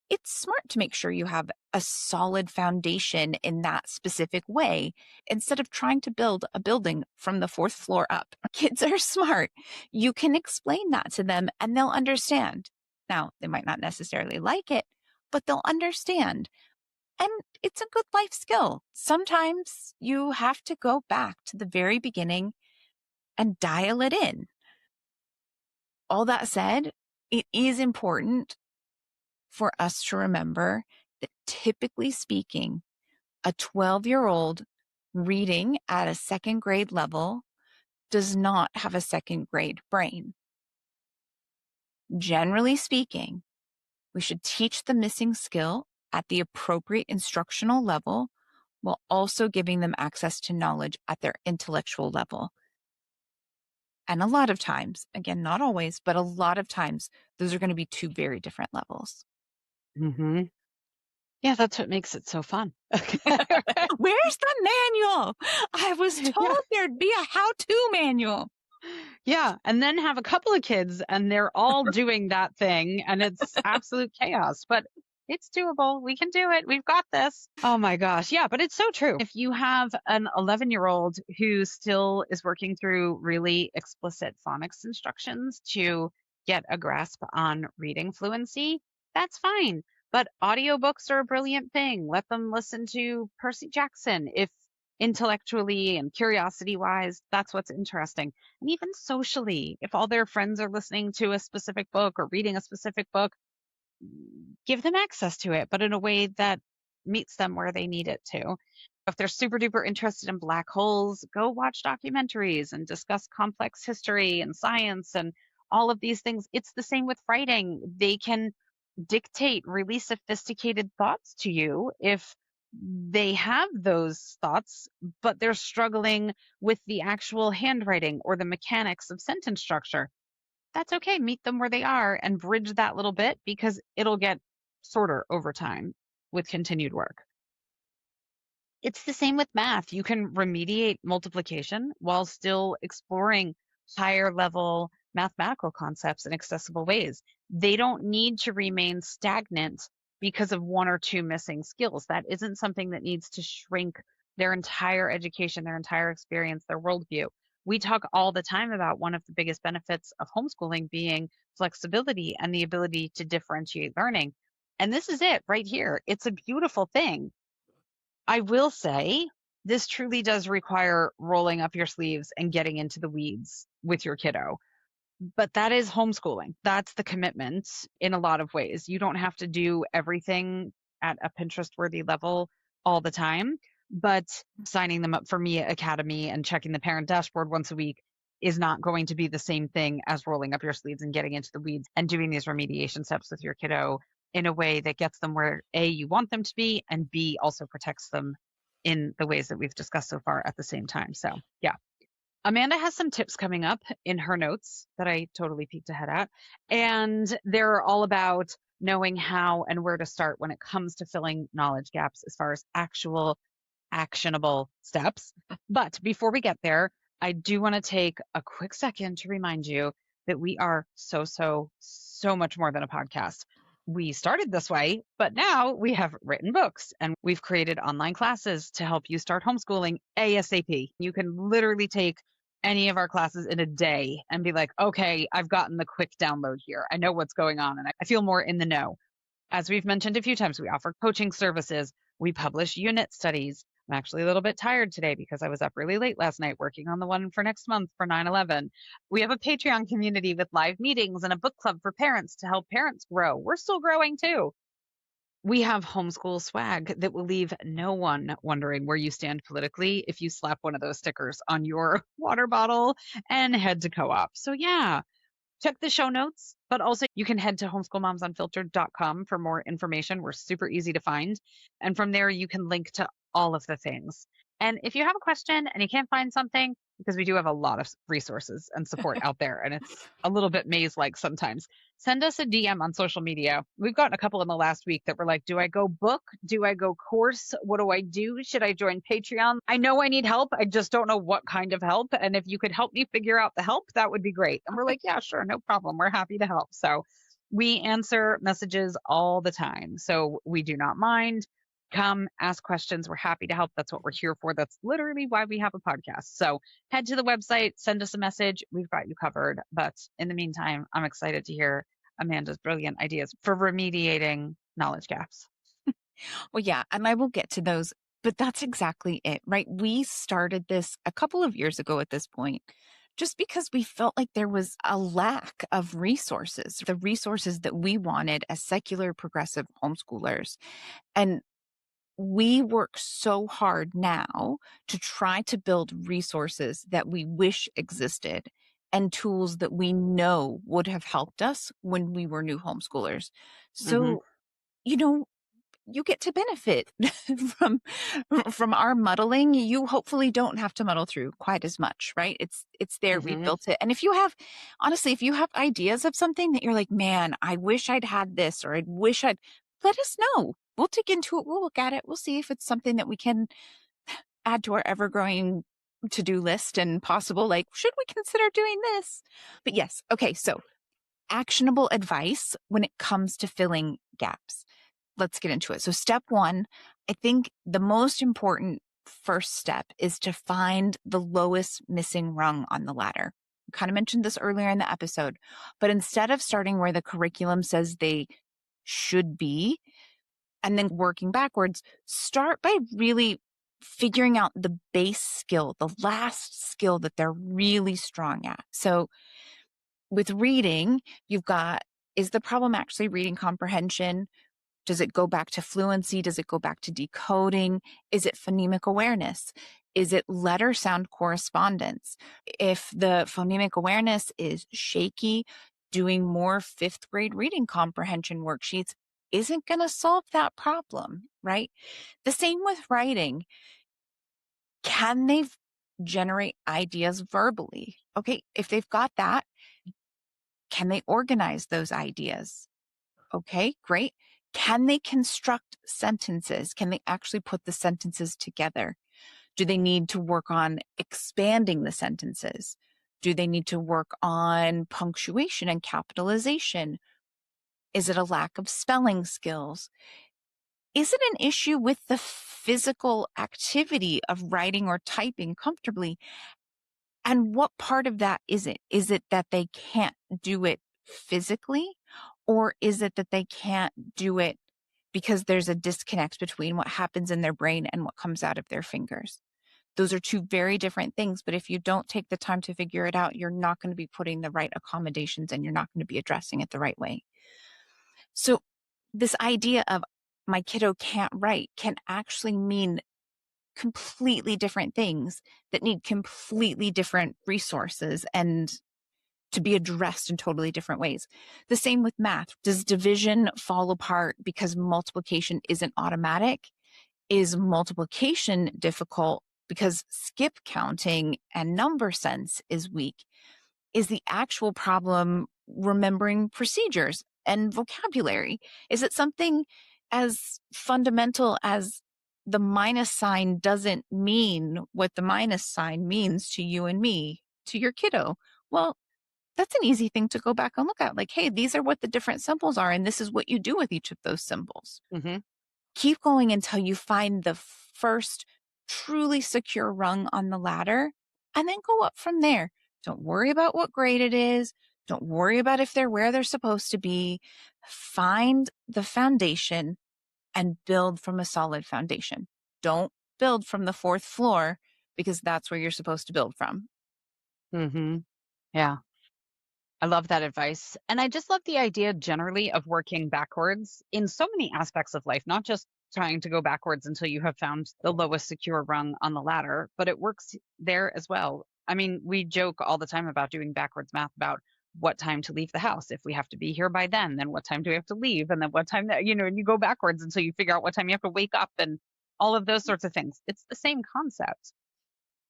it's smart to make sure you have a solid foundation in that specific way instead of trying to build a building from the fourth floor up. Kids are smart. You can explain that to them and they'll understand. Now, they might not necessarily like it, but they'll understand. And it's a good life skill. Sometimes you have to go back to the very beginning and dial it in. All that said, it is important for us to remember that typically speaking, a 12-year-old reading at a second grade level does not have a second grade brain. Generally speaking, we should teach the missing skill at the appropriate instructional level while also giving them access to knowledge at their intellectual level. And a lot of times, again, not always, but a lot of times, those are going to be two very different levels. Hmm. Yeah, that's what makes it so fun. Where's the manual? I was told Yeah. there'd be a how-to manual. Yeah, and then have a couple of kids and they're all doing that thing and it's absolute chaos, but it's doable. We can do it. We've got this. Oh my gosh. Yeah, but it's so true. If you have an 11-year-old who still is working through really explicit phonics instructions to get a grasp on reading fluency, that's fine. But audiobooks are a brilliant thing. Let them listen to Percy Jackson if intellectually and curiosity wise, that's what's interesting. And even socially, if all their friends are listening to a specific book or reading a specific book, give them access to it, but in a way that meets them where they need it to. If they're super duper interested in black holes, go watch documentaries and discuss complex history and science and all of these things. It's the same with writing. They can dictate really sophisticated thoughts to you if they have those thoughts, but they're struggling with the actual handwriting or the mechanics of sentence structure. That's okay. Meet them where they are and bridge that little bit because it'll get shorter over time with continued work. It's the same with math. You can remediate multiplication while still exploring higher level mathematical concepts in accessible ways. They don't need to remain stagnant because of one or two missing skills. That isn't something that needs to shrink their entire education, their entire experience, their worldview. We talk all the time about one of the biggest benefits of homeschooling being flexibility and the ability to differentiate learning. And this is it right here. It's a beautiful thing. I will say this truly does require rolling up your sleeves and getting into the weeds with your kiddo. But that is homeschooling. That's the commitment in a lot of ways. You don't have to do everything at a Pinterest worthy level all the time, but signing them up for Mia Academy and checking the parent dashboard once a week is not going to be the same thing as rolling up your sleeves and getting into the weeds and doing these remediation steps with your kiddo in a way that gets them where A, you want them to be, and B, also protects them in the ways that we've discussed so far at the same time. So, yeah. Amanda has some tips coming up in her notes that I totally peeked ahead at. And they're all about knowing how and where to start when it comes to filling knowledge gaps as far as actual actionable steps. But before we get there, I do want to take a quick second to remind you that we are so much more than a podcast. We started this way, but now we have written books and we've created online classes to help you start homeschooling ASAP. You can literally take any of our classes in a day and be like, okay, I've gotten the quick download here. I know what's going on and I feel more in the know. As we've mentioned a few times, we offer coaching services. We publish unit studies. I'm actually a little bit tired today because I was up really late last night working on the one for next month for 9/11. We have a Patreon community with live meetings and a book club for parents to help parents grow. We're still growing too. We have homeschool swag that will leave no one wondering where you stand politically if you slap one of those stickers on your water bottle and head to co-op. So yeah, check the show notes, but also you can head to homeschoolmomsunfiltered.com for more information. We're super easy to find. And from there, you can link to all of the things. And if you have a question and you can't find something, because we do have a lot of resources and support out there, and it's a little bit maze like sometimes, send us a DM on social media. We've gotten a couple in the last week that were like, do I go book? Do I go course? What do I do? Should I join Patreon? I know I need help. I just don't know what kind of help. And if you could help me figure out the help, that would be great. And we're like, yeah, sure, no problem. We're happy to help. So we answer messages all the time. So we do not mind. Come ask questions. We're happy to help. That's what we're here for. That's literally why we have a podcast. So head to the website, send us a message. We've got you covered. But in the meantime, I'm excited to hear Amanda's brilliant ideas for remediating knowledge gaps. Well, yeah, and I will get to those, but that's exactly it, right? We started this a couple of years ago at this point, just because we felt like there was a lack of resources, the resources that we wanted as secular progressive homeschoolers. And we work so hard now to try to build resources that we wish existed and tools that we know would have helped us when we were new homeschoolers. Hmm. So, you know, you get to benefit from from our muddling. You hopefully don't have to muddle through quite as much, right? It's there. We Hmm. built it. And if you have, honestly, if you have ideas of something that you're like, man, I wish I'd had this, or I wish I'd, let us know. We'll dig into it. We'll look at it. We'll see if it's something that we can add to our ever growing to-do list and possible, like, should we consider doing this? But yes. Okay. So actionable advice when it comes to filling gaps. Let's get into it. So step one, I think the most important first step is to find the lowest missing rung on the ladder. I kind of mentioned this earlier in the episode, but instead of starting where the curriculum says they should be and then working backwards, start by really figuring out the base skill, the last skill that they're really strong at. So with reading, you've got, is the problem actually reading comprehension? Does it go back to fluency? Does it go back to decoding? Is it phonemic awareness? Is it letter sound correspondence? If the phonemic awareness is shaky, doing more fifth grade reading comprehension worksheets isn't going to solve that problem, right? The same with writing. Can they generate ideas verbally? Okay, if they've got that, can they organize those ideas? Okay, great. Can they construct sentences? Can they actually put the sentences together? Do they need to work on expanding the sentences? Do they need to work on punctuation and capitalization? Is it a lack of spelling skills? Is it an issue with the physical activity of writing or typing comfortably? And what part of that is it? Is it that they can't do it physically? Or is it that they can't do it because there's a disconnect between what happens in their brain and what comes out of their fingers? Those are two very different things. But if you don't take the time to figure it out, you're not going to be putting the right accommodations and you're not going to be addressing it the right way. So, this idea of my kiddo can't write can actually mean completely different things that need completely different resources and to be addressed in totally different ways. The same with math. Does division fall apart because multiplication isn't automatic? Is multiplication difficult because skip counting and number sense is weak? Is the actual problem remembering procedures and vocabulary? Is it something as fundamental as the minus sign doesn't mean what the minus sign means to you and me, to your kiddo? Well, that's an easy thing to go back and look at. Like, hey, these are what the different symbols are, and this is what you do with each of those symbols. Hmm. Keep going until you find the first truly secure rung on the ladder, and then go up from there. Don't worry about what grade it is. Don't worry about if they're where they're supposed to be. Find the foundation and build from a solid foundation. Don't build from the fourth floor because that's where you're supposed to build from. Hmm. Yeah. I love that advice. And I just love the idea generally of working backwards in so many aspects of life, not just trying to go backwards until you have found the lowest secure rung on the ladder, but it works there as well. I mean, we joke all the time about doing backwards math about what time to leave the house. If we have to be here by then what time do we have to leave? And then what time that, and you go backwards until you figure out what time you have to wake up and all of those sorts of things. It's the same concept.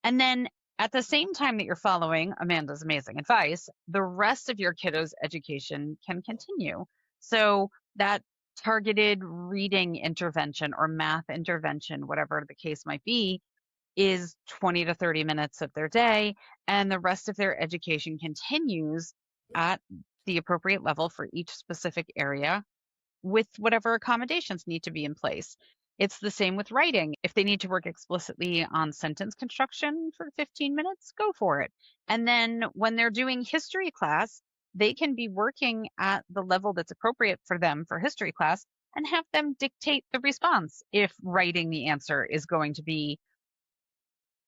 And then at the same time that you're following Amanda's amazing advice, the rest of your kiddo's education can continue. So that targeted reading intervention or math intervention, whatever the case might be, is 20 to 30 minutes of their day. And the rest of their education continues at the appropriate level for each specific area with whatever accommodations need to be in place. It's the same with writing. If they need to work explicitly on sentence construction for 15 minutes, go for it. And then when they're doing history class, they can be working at the level that's appropriate for them for history class and have them dictate the response if writing the answer is going to be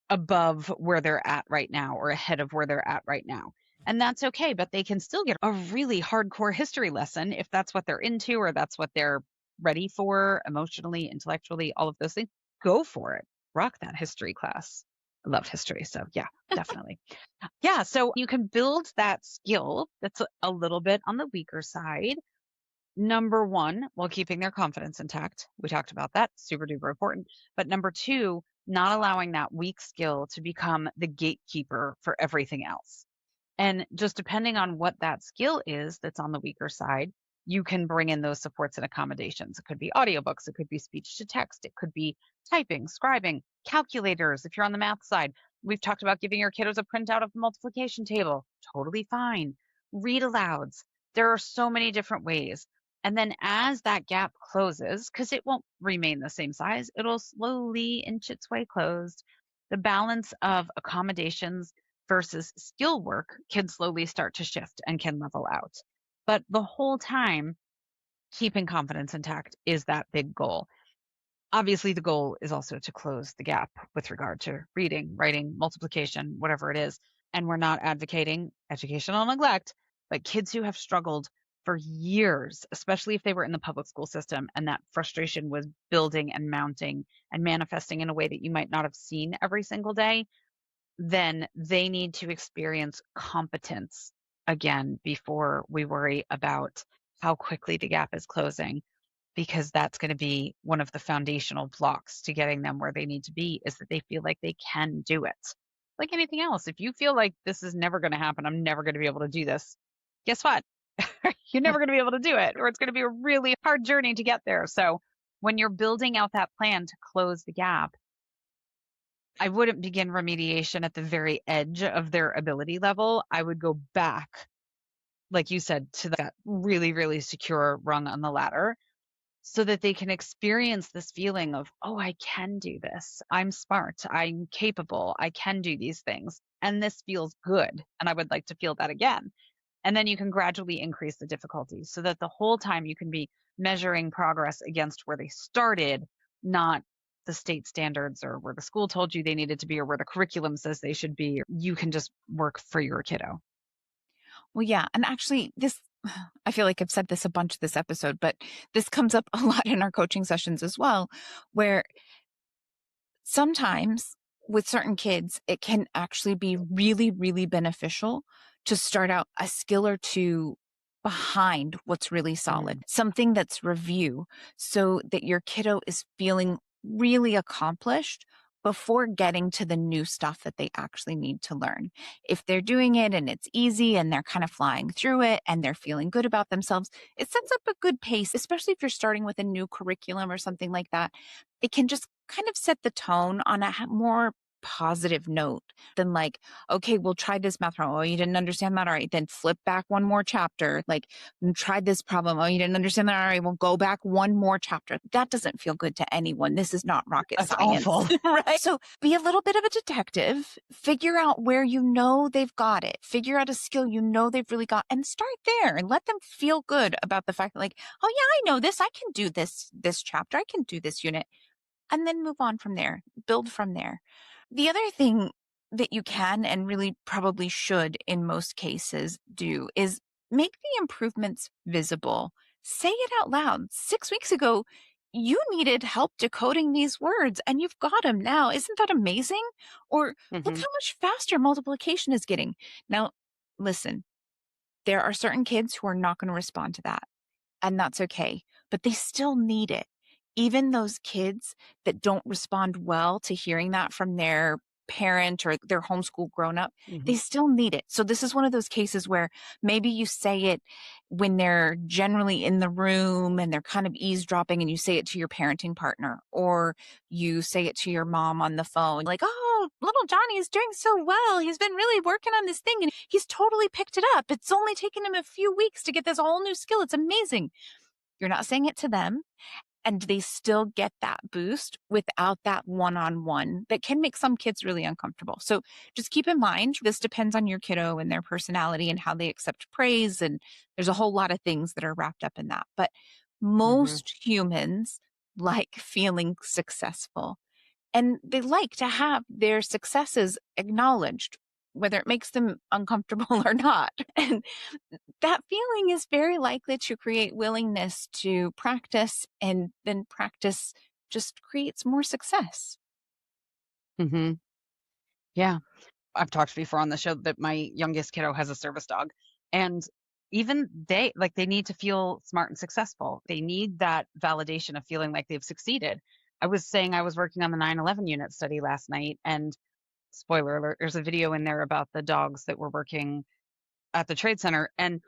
above where they're at right now or ahead of where they're at right now. And that's okay, but they can still get a really hardcore history lesson if that's what they're into or that's what they're ready for emotionally, intellectually, all of those things. Go for it. Rock that history class. I loved history. So, yeah, definitely. Yeah. So you can build that skill that's a little bit on the weaker side. Number one, while keeping their confidence intact. We talked about that, super duper important. But number two, not allowing that weak skill to become the gatekeeper for everything else. And just depending on what that skill is that's on the weaker side, you can bring in those supports and accommodations. It could be audiobooks, it could be speech to text, it could be typing, scribing, calculators. If you're on the math side, we've talked about giving your kiddos a printout of the multiplication table. Totally fine. Read alouds. There are so many different ways. And then as that gap closes, because it won't remain the same size, it'll slowly inch its way closed. The balance of accommodations versus skill work can slowly start to shift and can level out. But the whole time, keeping confidence intact is that big goal. Obviously, the goal is also to close the gap with regard to reading, writing, multiplication, whatever it is. And we're not advocating educational neglect, but kids who have struggled for years, especially if they were in the public school system and that frustration was building and mounting and manifesting in a way that you might not have seen every single day, then they need to experience competence again before we worry about how quickly the gap is closing, because that's going to be one of the foundational blocks to getting them where they need to be is that they feel like they can do it. Like anything else, if you feel like this is never going to happen, I'm never going to be able to do this, guess what? You're never going to be able to do it, or it's going to be a really hard journey to get there. So when you're building out that plan to close the gap, I wouldn't begin remediation at the very edge of their ability level. I would go back, like you said, to that really, really secure rung on the ladder so that they can experience this feeling of, oh, I can do this. I'm smart. I'm capable. I can do these things. And this feels good. And I would like to feel that again. And then you can gradually increase the difficulty so that the whole time you can be measuring progress against where they started, not the state standards or where the school told you they needed to be or where the curriculum says they should be. You can just work for your kiddo. Well, yeah. And actually, this, I feel like I've said this a bunch this episode, but this comes up a lot in our coaching sessions as well, where sometimes with certain kids, it can actually be really, really beneficial to start out a skill or two behind what's really solid, Mm, something that's review, so that your kiddo is feeling really accomplished before getting to the new stuff that they actually need to learn. If they're doing it and it's easy and they're kind of flying through it and they're feeling good about themselves, it sets up a good pace, especially if you're starting with a new curriculum or something like that. It can just kind of set the tone on a more positive note than like, okay, we'll try this math problem. Oh, you didn't understand that. All right, then flip back one more chapter. Like, try this problem. Oh, you didn't understand that. All right, we'll go back one more chapter. That doesn't feel good to anyone. This is not rocket that's science, awful. right? So be a little bit of a detective, figure out where you know they've got it, figure out a skill you know they've really got, and start there and let them feel good about the fact that, like, oh yeah, I know this. I can do this chapter. I can do this unit, and then move on from there, build from there. The other thing that you can and really probably should in most cases do is make the improvements visible. Say it out loud. 6 weeks ago, you needed help decoding these words and you've got them now. Isn't that amazing? Or look Hmm. how much faster multiplication is getting. Now, listen, there are certain kids who are not going to respond to that, and that's okay, but they still need it. Even those kids that don't respond well to hearing that from their parent or their homeschool grown up, they Hmm. still need it. So this is one of those cases where maybe you say it when they're generally in the room and they're kind of eavesdropping, and you say it to your parenting partner, or you say it to your mom on the phone, like, oh, little Johnny is doing so well. He's been really working on this thing and he's totally picked it up. It's only taken him a few weeks to get this whole new skill. It's amazing. You're not saying it to them, and they still get that boost without that one-on-one that can make some kids really uncomfortable. So just keep in mind, this depends on your kiddo and their personality and how they accept praise. And there's a whole lot of things that are wrapped up in that. But Hmm. most humans like feeling successful, and they like to have their successes acknowledged, whether it makes them uncomfortable or not. And that feeling is very likely to create willingness to practice, and then practice just creates more success. Hmm. Yeah. I've talked before on the show that my youngest kiddo has a service dog. And even they like they need to feel smart and successful. They need that validation of feeling like they've succeeded. I was saying I was working on the 9/11 unit study last night, and spoiler alert, there's a video in there about the dogs that were working at the trade center, and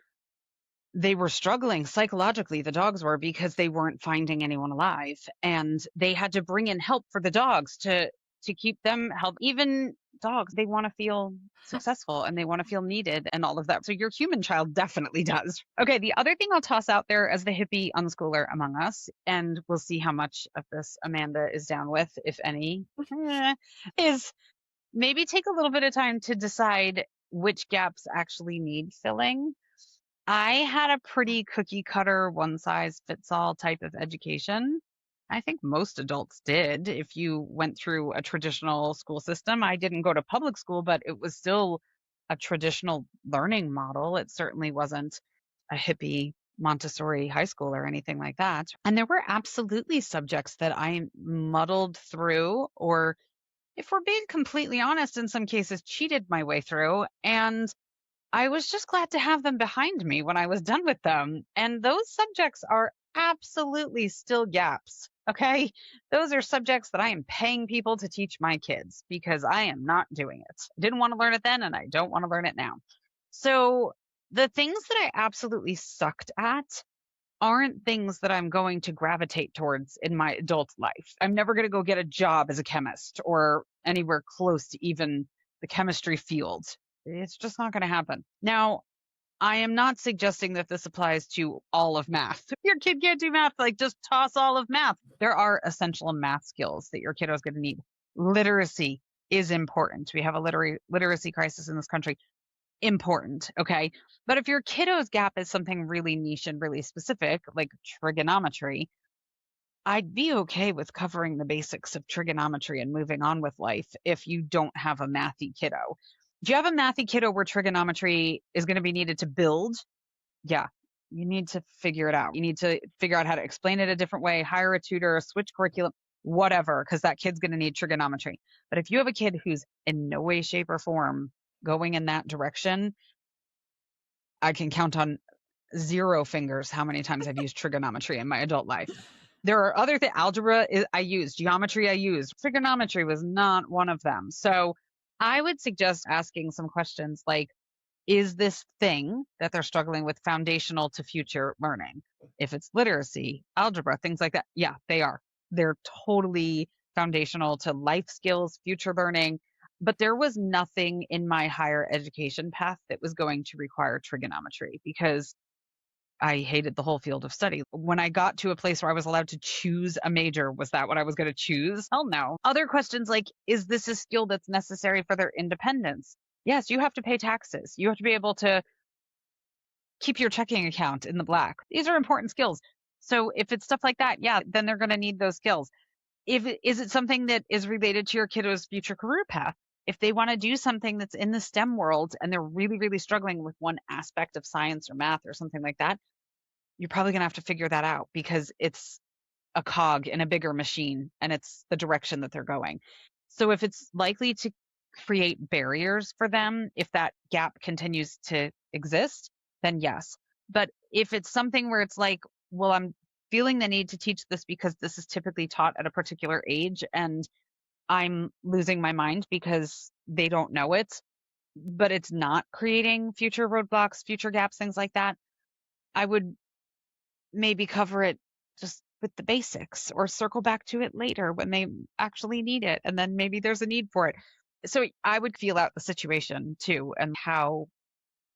they were struggling psychologically, the dogs were, because they weren't finding anyone alive, and they had to bring in help for the dogs to keep them help. Even dogs, they want to feel successful and they want to feel needed and all of that. So your human child definitely does. Okay, the other thing I'll toss out there as the hippie unschooler among us, and we'll see how much of this Amanda is down with, if any, is maybe take a little bit of time to decide which gaps actually need filling. I had a pretty cookie cutter, one size fits all type of education. I think most adults did. If you went through a traditional school system, I didn't go to public school, but it was still a traditional learning model. It certainly wasn't a hippie Montessori high school or anything like that. And there were absolutely subjects that I muddled through, or if we're being completely honest, in some cases cheated my way through. And I was just glad to have them behind me when I was done with them. And those subjects are absolutely still gaps. Okay. Those are subjects that I am paying people to teach my kids because I am not doing it. I didn't want to learn it then and I don't want to learn it now. So the things that I absolutely sucked at aren't things that I'm going to gravitate towards in my adult life. I'm never going to go get a job as a chemist or anywhere close to even the chemistry field. It's just not going to happen. Now, I am not suggesting that this applies to all of math. If your kid can't do math, like just toss all of math. There are essential math skills that your kiddo is going to need. Literacy is important. We have a literacy crisis in this country. Important, okay? But if your kiddo's gap is something really niche and really specific, like trigonometry, I'd be okay with covering the basics of trigonometry and moving on with life if you don't have a mathy kiddo. If you have a mathy kiddo where trigonometry is going to be needed to build, yeah, you need to figure it out. You need to figure out how to explain it a different way, hire a tutor, switch curriculum, whatever, because that kid's going to need trigonometry. But if you have a kid who's in no way, shape, or form going in that direction, I can count on 0 fingers how many times I've used trigonometry in my adult life. There are other things. Algebra I used, geometry I used. Trigonometry was not one of them. So I would suggest asking some questions like, is this thing that they're struggling with foundational to future learning? If it's literacy, algebra, things like that, yeah, they are. They're totally foundational to life skills, future learning. But there was nothing in my higher education path that was going to require trigonometry because I hated the whole field of study. When I got to a place where I was allowed to choose a major, was that what I was going to choose? Hell no. Other questions like, is this a skill that's necessary for their independence? Yes, you have to pay taxes. You have to be able to keep your checking account in the black. These are important skills. So if it's stuff like that, yeah, then they're going to need those skills. Is it something that is related to your kiddo's future career path? If they want to do something that's in the STEM world and they're really, really struggling with one aspect of science or math or something like that, you're probably going to have to figure that out because it's a cog in a bigger machine and it's the direction that they're going. So if it's likely to create barriers for them, if that gap continues to exist, then yes. But if it's something where it's like, well, I'm feeling the need to teach this because this is typically taught at a particular age and I'm losing my mind because they don't know it, but it's not creating future roadblocks, future gaps, things like that, I would maybe cover it just with the basics or circle back to it later when they actually need it. And then maybe there's a need for it. So I would feel out the situation too and how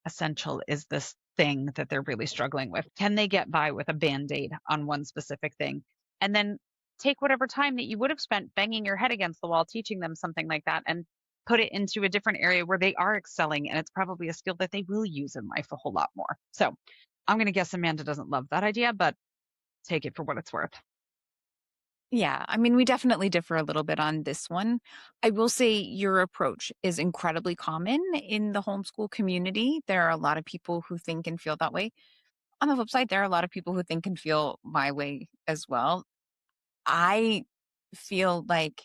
essential is this thing that they're really struggling with? Can they get by with a band aid on one specific thing? And then take whatever time that you would have spent banging your head against the wall teaching them something like that and put it into a different area where they are excelling. And it's probably a skill that they will use in life a whole lot more. So I'm going to guess Amanda doesn't love that idea, but take it for what it's worth. Yeah, I mean, we definitely differ a little bit on this one. I will say your approach is incredibly common in the homeschool community. There are a lot of people who think and feel that way. On the flip side, there are a lot of people who think and feel my way as well. I feel like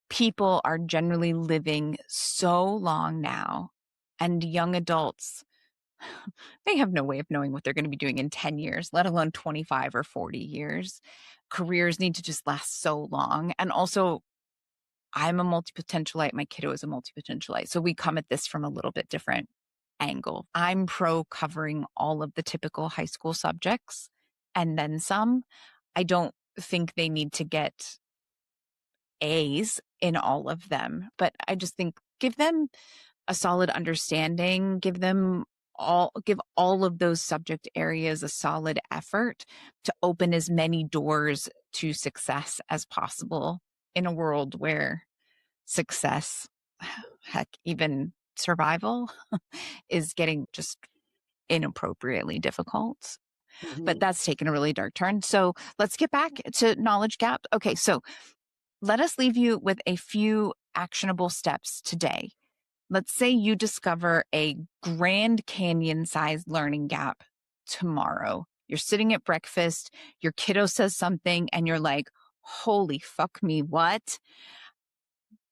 people are generally living so long now, and young adults, they have no way of knowing what they're going to be doing in 10 years, let alone 25 or 40 years. Careers need to just last so long. And also, I'm a multi-potentialite. My kiddo is a multi-potentialite. So we come at this from a little bit different angle. I'm pro covering all of the typical high school subjects and then some. I don't think they need to get A's in all of them, but I just think give them a solid understanding, give all of those subject areas a solid effort to open as many doors to success as possible in a world where success, heck, even survival is getting just inappropriately difficult. But Mhm. that's taken a really dark turn. So let's get back to knowledge gap. Okay, so let us leave you with a few actionable steps today. Let's say you discover a Grand Canyon sized learning gap tomorrow. You're sitting at breakfast, your kiddo says something, and you're like, holy fuck me, what?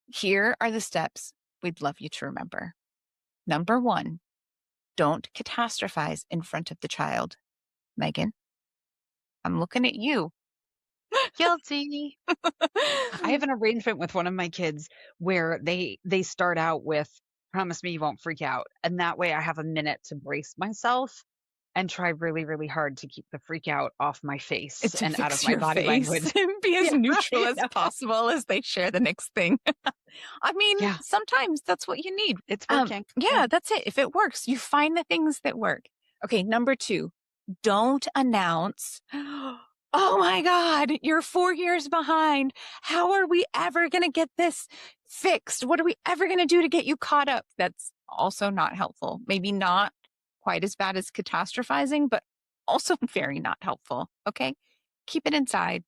Here are the steps we'd love you to remember. Number one, don't catastrophize in front of the child. Megan, I'm looking at you. Guilty. I have an arrangement with one of my kids where they start out with promise me you won't freak out. And that way I have a minute to brace myself and try really, really hard to keep the freak out off my face To and out of fix my your body face language. and be as Yeah. neutral You as know? possible as they share the next thing. I mean, Yeah, sometimes that's what you need. it's working. Yeah. Yeah, that's it. If it works, you find the things that work. Okay, number two, don't announce, oh my God, you're 4 years behind. How are we ever going to get this fixed? What are we ever going to do to get you caught up? That's also not helpful. Maybe not quite as bad as catastrophizing, but also very not helpful. Okay, keep it inside.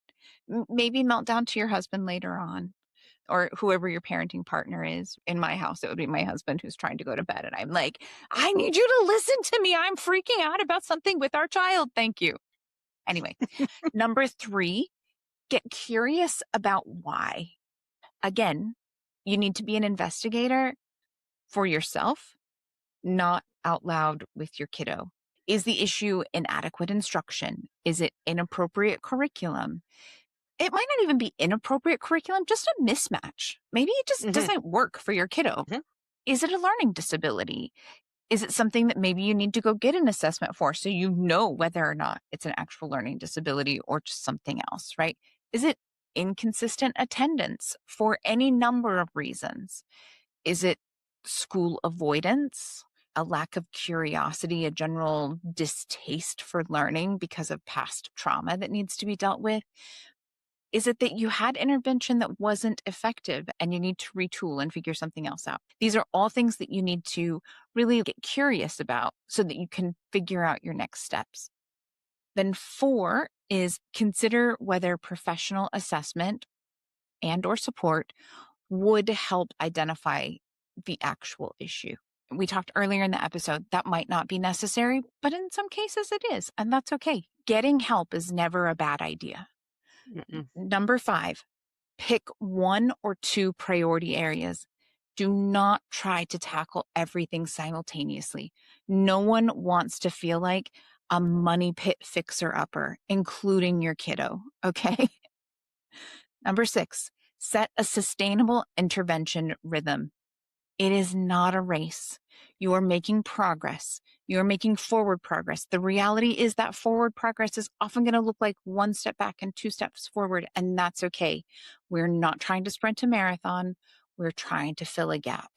Maybe melt down to your husband later on or whoever your parenting partner is. In my house, it would be my husband who's trying to go to bed. And I'm like, I need you to listen to me. I'm freaking out about something with our child. Thank you. Anyway, number 3, get curious about why. Again, you need to be an investigator for yourself, not out loud with your kiddo. Is the issue inadequate instruction? Is it inappropriate curriculum? It might not even be inappropriate curriculum, just a mismatch. Maybe it just Hmm. doesn't work for your kiddo. Hmm. Is it a learning disability? Is it something that maybe you need to go get an assessment for so you know whether or not it's an actual learning disability or just something else, right? Is it inconsistent attendance for any number of reasons? Is it school avoidance, a lack of curiosity, a general distaste for learning because of past trauma that needs to be dealt with? Is it that you had intervention that wasn't effective and you need to retool and figure something else out? These are all things that you need to really get curious about so that you can figure out your next steps. Then 4 is consider whether professional assessment and or support would help identify the actual issue. We talked earlier in the episode that might not be necessary, but in some cases it is, and that's okay. Getting help is never a bad idea. Mm-mm. Number 5, pick 1 or 2 priority areas. Do not try to tackle everything simultaneously. No one wants to feel like a money pit fixer upper, including your kiddo. Okay. Number 6, set a sustainable intervention rhythm. It is not a race. You are making progress. You are making forward progress. The reality is that forward progress is often going to look like 1 step back and 2 steps forward, and that's okay. We're not trying to sprint a marathon. We're trying to fill a gap.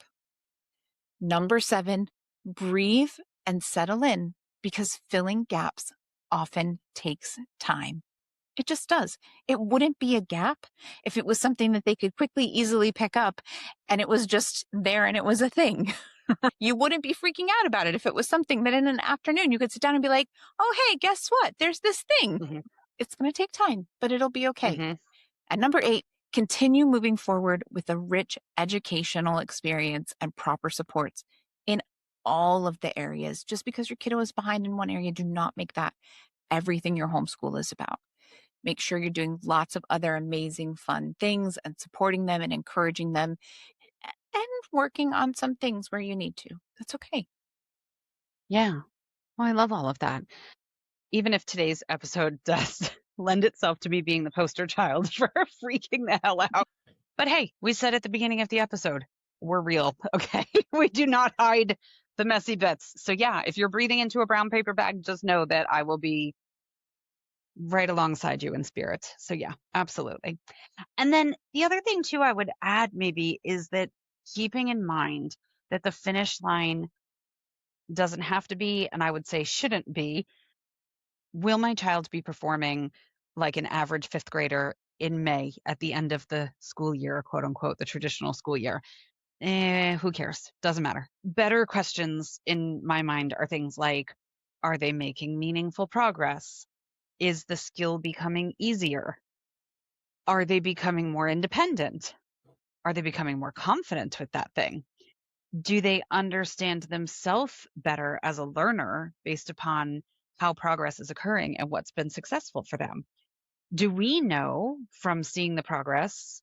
Number 7, breathe and settle in because filling gaps often takes time. It just does. It wouldn't be a gap if it was something that they could quickly, easily pick up and it was just there and it was a thing. You wouldn't be freaking out about it if it was something that in an afternoon you could sit down and be like, oh, hey, guess what? There's this thing. Hmm. It's going to take time, but it'll be okay. Hmm. And number 8, continue moving forward with a rich educational experience and proper supports in all of the areas. Just because your kiddo is behind in one area, do not make that everything your homeschool is about. Make sure you're doing lots of other amazing, fun things and supporting them and encouraging them and working on some things where you need to. That's okay. Yeah. Well, I love all of that. Even if today's episode does lend itself to me being the poster child for freaking the hell out. But hey, we said at the beginning of the episode, we're real, okay? We do not hide the messy bits. So yeah, if you're breathing into a brown paper bag, just know that I will be right alongside you in spirit. So yeah, absolutely. And then the other thing too I would add maybe is that keeping in mind that the finish line doesn't have to be, and I would say shouldn't be, will my child be performing like an average fifth grader in May at the end of the school year, quote unquote, the traditional school year? Who cares? Doesn't matter. Better questions in my mind are things like, are they making meaningful progress? Is the skill becoming easier? Are they becoming more independent? Are they becoming more confident with that thing? Do they understand themselves better as a learner based upon how progress is occurring and what's been successful for them? Do we know from seeing the progress,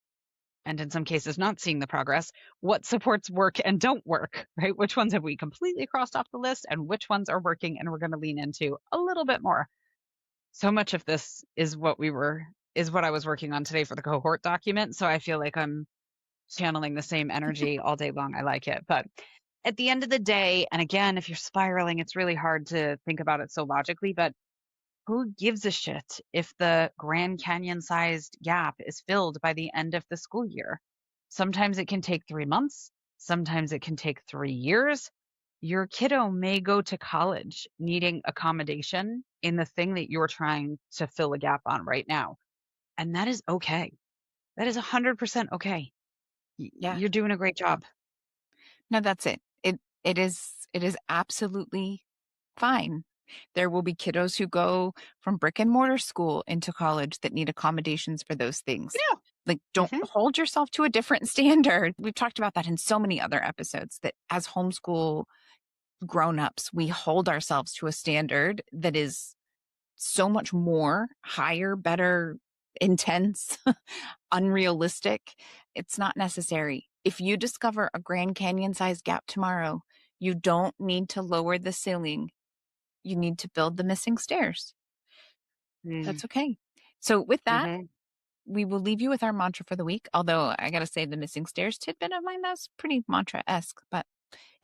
and in some cases not seeing the progress, what supports work and don't work, right? Which ones have we completely crossed off the list and which ones are working and we're going to lean into a little bit more? So much of this is what I was working on today for the cohort document. So I feel like I'm channeling the same energy all day long. I like it. But at the end of the day, and again, if you're spiraling, it's really hard to think about it so logically, but who gives a shit if the Grand Canyon sized gap is filled by the end of the school year? Sometimes it can take 3 months, sometimes it can take 3 years. Your kiddo may go to college needing accommodation in the thing that you're trying to fill a gap on right now. And that is okay. That is 100% okay. Yeah. You're doing a great job. No, that's it. It is absolutely fine. There will be kiddos who go from brick and mortar school into college that need accommodations for those things. Yeah. Like, don't Hmm. hold yourself to a different standard. We've talked about that in so many other episodes that as homeschool grown-ups, we hold ourselves to a standard that is so much more higher, better, intense, unrealistic. It's not necessary. If you discover a Grand Canyon sized gap tomorrow, you don't need to lower the ceiling. You need to build the missing stairs. That's okay. So, with that, Mm-hmm. we will leave you with our mantra for the week. Although I got to say, the missing stairs tidbit of mine, that's pretty mantra esque. But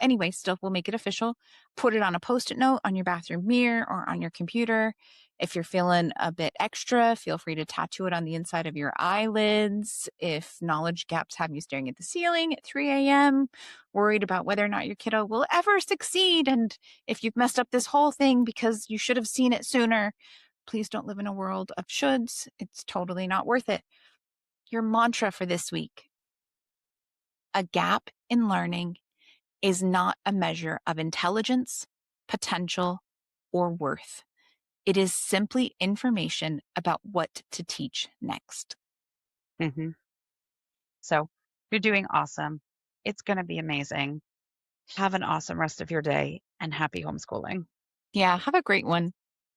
anyway, still, we'll make it official. Put it on a post it note on your bathroom mirror or on your computer. If you're feeling a bit extra, feel free to tattoo it on the inside of your eyelids. If knowledge gaps have you staring at the ceiling at 3 a.m., worried about whether or not your kiddo will ever succeed, and if you've messed up this whole thing because you should have seen it sooner, please don't live in a world of shoulds. It's totally not worth it. Your mantra for this week: a gap in learning is not a measure of intelligence, potential, or worth. It is simply information about what to teach next. Hmm. So you're doing awesome. It's going to be amazing. Have an awesome rest of your day and happy homeschooling. Yeah, have a great one.